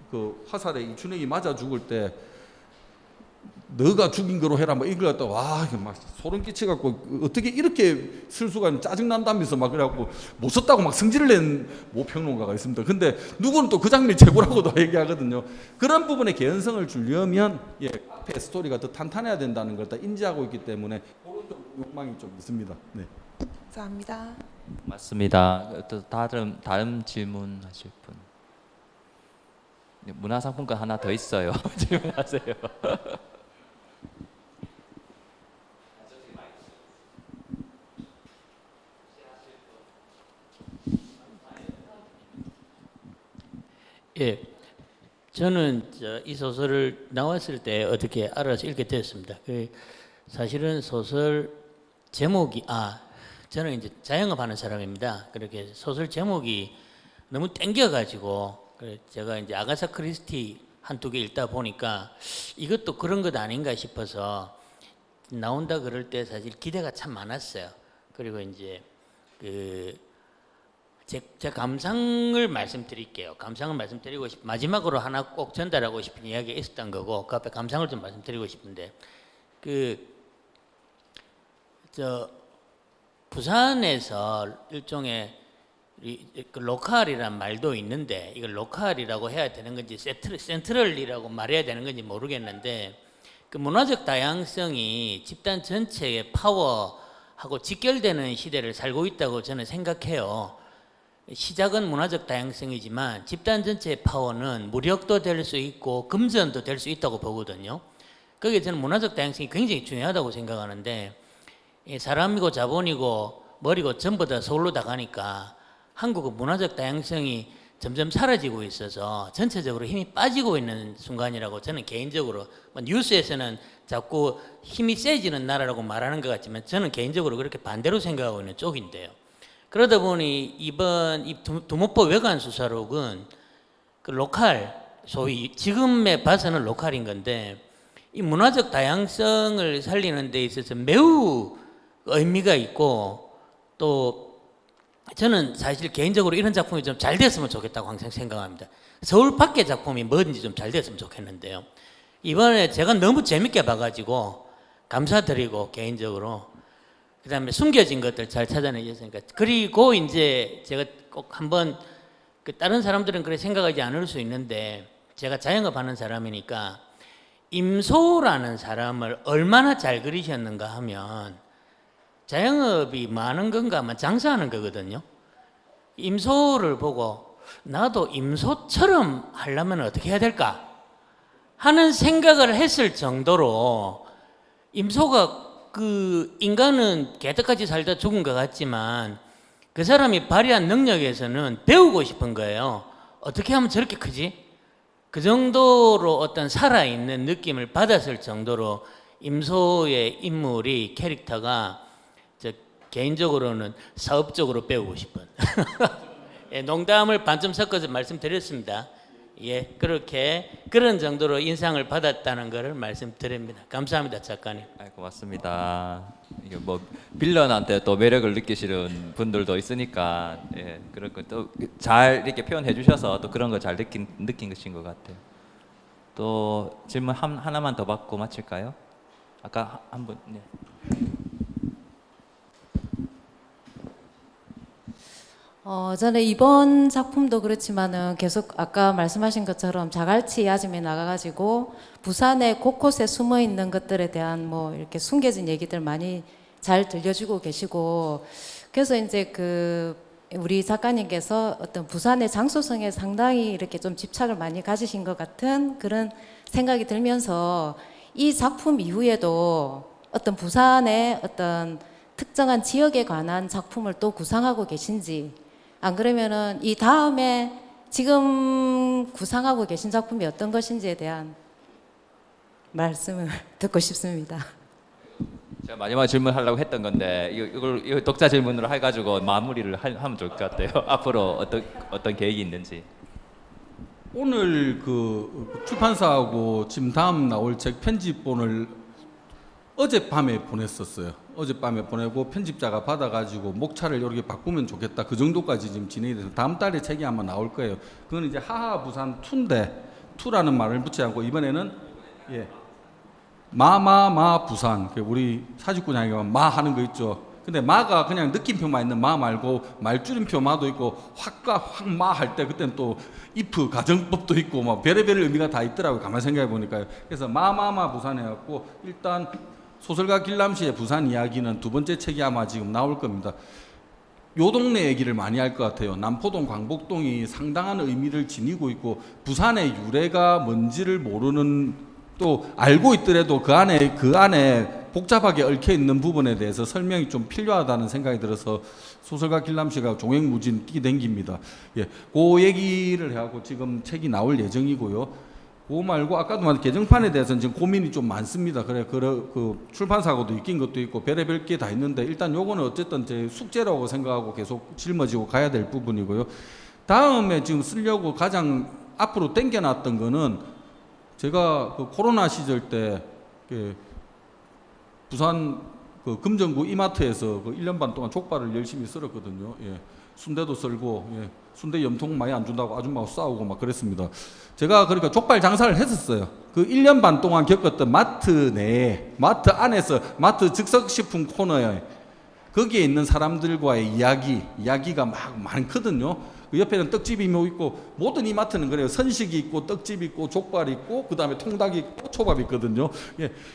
그 화살에 이춘행이 맞아 죽을 때 너가 죽인 거로 해라 뭐 이걸 갖다 와 이게 막 소름 끼쳐갖고 어떻게 이렇게 쓸 수가 짜증 난다면서 막 그래갖고 못 썼다고 막 승질을 낸 모 평론가가 있습니다. 근데 누구는 또 그 장면이 최고라고도 얘기하거든요. 그런 부분에 개연성을 주려면 앞에 스토리가 더 탄탄해야 된다는 걸 다 인지하고 있기 때문에 그런 욕망이 좀 있습니다. 네. 감사합니다. 맞습니다. 또 다른 질문하실 분. 네, 문화상품권 하나 더 있어요. 질문하세요. 예, 저는 이 소설을 나왔을 때 어떻게 알아서 읽게 되었습니다. 사실은 소설 제목이 저는 이제 자영업하는 사람입니다. 그렇게 소설 제목이 너무 땡겨가지고 제가 이제 아가사 크리스티 한두 개 읽다 보니까 이것도 그런 것 아닌가 싶어서 나온다 그럴 때 사실 기대가 참 많았어요. 그리고 이제 제 감상을 말씀드릴게요. 감상을 말씀드리고 마지막으로 하나 꼭 전달하고 싶은 이야기가 있었던 거고 그 앞에 감상을 좀 말씀드리고 싶은데 부산에서 일종의 로컬이란 말도 있는데 이걸 로컬이라고 해야 되는 건지 센트럴이라고 말해야 되는 건지 모르겠는데 그 문화적 다양성이 집단 전체의 파워하고 직결되는 시대를 살고 있다고 저는 생각해요. 시작은 문화적 다양성이지만 집단 전체의 파워는 무력도 될 수 있고 금전도 될 수 있다고 보거든요. 거기에 저는 문화적 다양성이 굉장히 중요하다고 생각하는데 사람이고 자본이고 머리고 전부 다 서울로 다 가니까 한국은 문화적 다양성이 점점 사라지고 있어서 전체적으로 힘이 빠지고 있는 순간이라고 저는 개인적으로 뉴스에서는 자꾸 힘이 세지는 나라라고 말하는 것 같지만 저는 개인적으로 그렇게 반대로 생각하고 있는 쪽인데요. 그러다 보니 이번 이 두모포 외관 수사록은 그 로컬 소위 지금에 봐서는 로컬인 건데 이 문화적 다양성을 살리는 데 있어서 매우 의미가 있고 또 저는 사실 개인적으로 이런 작품이 좀 잘 됐으면 좋겠다고 항상 생각합니다. 서울 밖의 작품이 뭐든지 좀 잘 됐으면 좋겠는데요. 이번에 제가 너무 재밌게 봐가지고 감사드리고 개인적으로 그 다음에 숨겨진 것들 잘 찾아내셨으니까 그리고 이제 제가 꼭 한번 다른 사람들은 그렇게 생각하지 않을 수 있는데 제가 자영업 하는 사람이니까 임소라는 사람을 얼마나 잘 그리셨는가 하면 자영업이 많은 건가 하면 장사하는 거거든요. 임소를 보고 나도 임소처럼 하려면 어떻게 해야 될까 하는 생각을 했을 정도로 임소가 그 인간은 개떡같이 살다 죽은 것 같지만 그 사람이 발휘한 능력에서는 배우고 싶은 거예요. 어떻게 하면 저렇게 크지? 그 정도로 어떤 살아있는 느낌을 받았을 정도로 임소의 인물이 캐릭터가 개인적으로는 사업적으로 배우고 싶은 예, 농담을 반쯤 섞어서 말씀드렸습니다. 예, 그런 정도로 인상을 받았다는 것을 말씀드립니다. 감사합니다, 작가님. 고맙습니다. 이게 뭐 빌런한테 또 매력을 느끼시는 분들도 있으니까 예, 그런 것도 잘 이렇게 표현해 주셔서 또 그런 거 잘 느낀 것인 것 같아요. 또 질문 하나만 더 받고 마칠까요? 아까 한 분. 네. 저는 이번 작품도 그렇지만은 계속 아까 말씀하신 것처럼 자갈치 아줌에 나가가지고 부산의 곳곳에 숨어 있는 것들에 대한 뭐 이렇게 숨겨진 얘기들 많이 잘 들려주고 계시고, 그래서 이제 그 우리 작가님께서 어떤 부산의 장소성에 상당히 이렇게 좀 집착을 많이 가지신 것 같은 그런 생각이 들면서 이 작품 이후에도 어떤 부산의 어떤 특정한 지역에 관한 작품을 또 구상하고 계신지, 안 그러면은 이 다음에 지금 구상하고 계신 작품이 어떤 것인지에 대한 말씀을 듣고 싶습니다. 제가 마지막 질문하려고 했던 건데 이걸 독자 질문으로 해가지고 마무리를 하면 좋을 것 같아요. 앞으로 어떤 계획이 있는지. 오늘 그 출판사하고 지금 다음 나올 책 편집본을 어젯밤에 보냈었어요. 어젯밤에 보내고 편집자가 받아가지고 목차를 이렇게 바꾸면 좋겠다. 그 정도까지 지금 진행이 돼서 다음 달에 책이 아마 나올 거예요. 그건 이제 하하 부산 2인데 2라는 말을 붙지 않고 이번에는 마마마 부산. 우리 사직구장에 가면 마 하는 거 있죠. 근데 마가 그냥 느낌표만 있는 마 말고 말줄임표 마도 있고 확과 확마 할 때 그때는 또 if 가정법도 있고 막 별의별 의미가 다 있더라고요. 가만 생각해 보니까요. 그래서 마마마 부산 해갖고 일단 소설가 길람씨의 부산 이야기는 두 번째 책이 아마 지금 나올 겁니다. 요 동네 얘기를 많이 할 것 같아요. 남포동, 광복동이 상당한 의미를 지니고 있고 부산의 유래가 뭔지를 모르는, 또 알고 있더라도 그 안에 복잡하게 얽혀 있는 부분에 대해서 설명이 좀 필요하다는 생각이 들어서 소설가 길람씨가 종횡무진 뛰댕깁니다. 그 얘기를 해갖고 지금 책이 나올 예정이고요. 그거 말고 아까도 말한 개정판에 대해서는 지금 고민이 좀 많습니다. 그 출판사하고도 있긴 것도 있고 별의별 게 다 있는데 일단 요거는 어쨌든 제 숙제라고 생각하고 계속 짊어지고 가야 될 부분이고요. 다음에 지금 쓰려고 가장 앞으로 당겨놨던 거는 제가 그 코로나 시절 때 부산 그 금정구 이마트에서 그 1년 반 동안 족발을 열심히 썰었거든요. 순대도 썰고 순대 염통 많이 안 준다고 아줌마하고 싸우고 막 그랬습니다. 제가 그러니까 족발 장사를 했었어요. 그 1년 반 동안 겪었던 마트 내에, 마트 안에서, 마트 즉석식품 코너에 거기에 있는 사람들과의 이야기가 막 많거든요. 그 옆에는 떡집이 있고 모든 이마트는 그래요. 선식이 있고 떡집이 있고 족발이 있고 그 다음에 통닭이 있고 초밥이 있거든요.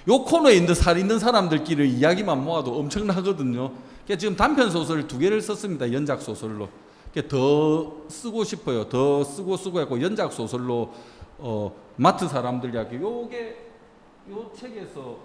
요 코너에 있는 사람들끼리 이야기만 모아도 엄청나거든요. 지금 단편 소설 2개를 썼습니다. 연작 소설로. 더 쓰고 싶어요. 더 쓰고 했고 연작 소설로 마트 사람들 이야기. 요게 요 책에서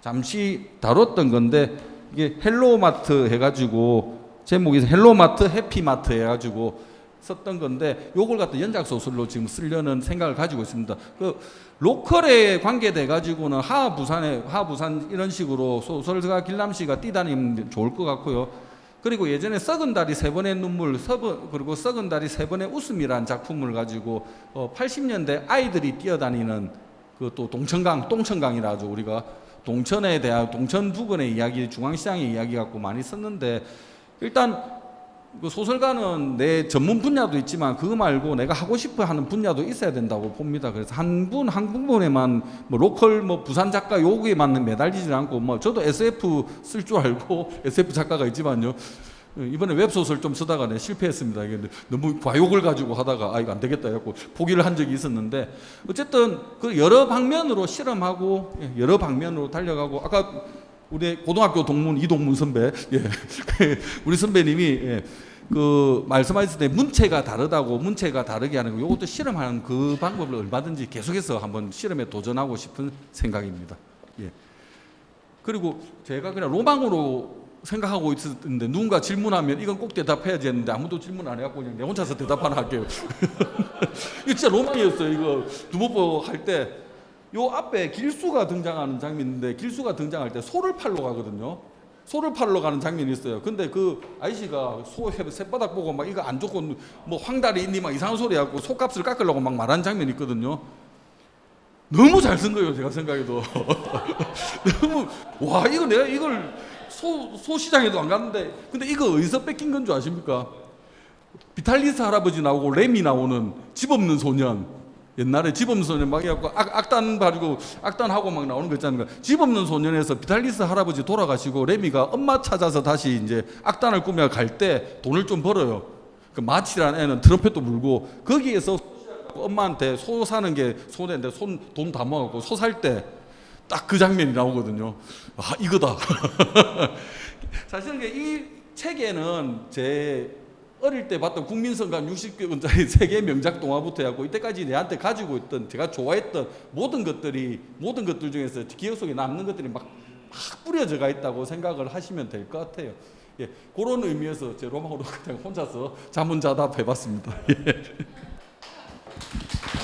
잠시 다뤘던 건데 이게 헬로마트 해가지고 제목이 헬로마트 해피마트 해가지고 썼던 건데 요걸 갖다 연작 소설로 지금 쓰려는 생각을 가지고 있습니다. 그 로컬에 관계돼 가지고는 하부산 이런 식으로 소설가 길람씨가 뛰다니면 좋을 것 같고요. 그리고 예전에 썩은 다리 3번의 눈물, 그리고 썩은 다리 3번의 웃음이라는 작품을 가지고 80년대 아이들이 뛰어다니는 그 또 똥천강이라 하죠. 우리가 동천에 대한 동천 부근의 이야기, 중앙시장의 이야기 갖고 많이 썼는데 일단 그 소설가는 내 전문 분야도 있지만 그거 말고 내가 하고 싶어 하는 분야도 있어야 된다고 봅니다. 그래서 한 부분에만 뭐 로컬 뭐 부산 작가 요구에만 매달리지 않고 뭐 저도 SF 쓸 줄 알고 SF 작가가 있지만요. 이번에 웹소설 좀 쓰다가 실패했습니다. 이게 너무 과욕을 가지고 하다가 이거 안 되겠다 해갖고 포기를 한 적이 있었는데 어쨌든 그 여러 방면으로 실험하고 여러 방면으로 달려가고 아까 우리 고등학교 동문 이동문 선배 우리 선배님이 그 말씀하셨을 때 문체가 다르게 하는 거 이것도 실험하는 그 방법을 얼마든지 계속해서 한번 실험에 도전하고 싶은 생각입니다. 그리고 제가 그냥 로망으로 생각하고 있었는데 누군가 질문하면 이건 꼭 대답해야지 했는데 아무도 질문 안 해갖고 그냥 내 혼자서 대답 하나 할게요. 이거 진짜 로망이었어요. 이거 두목보 할 때 요 앞에 길수가 등장하는 장면인데 길수가 등장할 때 소를 팔러 가거든요. 소를 팔러 가는 장면이 있어요. 근데 그 아저씨가 소 쇳바닥 보고 막 이거 안 좋고 뭐 황달이 있니 막 이상한 소리 하고 소값을 깎으려고 막 말하는 장면이 있거든요. 너무 잘 쓴 거예요. 제가 생각해도 너무 와 이거 내가 이걸 소 시장에도 안 갔는데 근데 이거 어디서 뺏긴 건 줄 아십니까? 비탈리스 할아버지 나오고 레미 나오는 집 없는 소년. 옛날에 집 없는 소년 막 해갖고 악단 바르고 악단하고 막 나오는 거 있잖아요. 집 없는 소년에서 비탈리스 할아버지 돌아가시고 레미가 엄마 찾아서 다시 이제 악단을 꾸며 갈 때 돈을 좀 벌어요. 그 마치라는 애는 트럼펫도 불고 거기에서 엄마한테 소 사는 게 소인데 돈 다 모아갖고 소 살 때 딱 그 장면이 나오거든요. 아 이거다. 사실은 이 책에는 제 어릴 때 봤던 국민성감 60권짜리 세계 명작 동화부터 해갖고 이때까지 내한테 가지고 있던 제가 좋아했던 모든 것들 중에서 기억 속에 남는 것들이 막 뿌려져가 있다고 생각을 하시면 될 것 같아요. 예, 그런 의미에서 제 로망으로 그냥 혼자서 자문자답 해봤습니다. 예.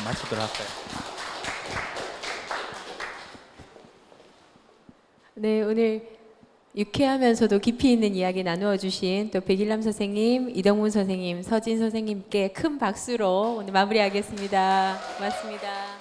마치도록 할까요? 네, 오늘 유쾌하면서도 깊이 있는 이야기 나누어 주신 또 백일남 선생님, 이동문 선생님, 서진 선생님께 큰 박수로 오늘 마무리하겠습니다. 고맙습니다.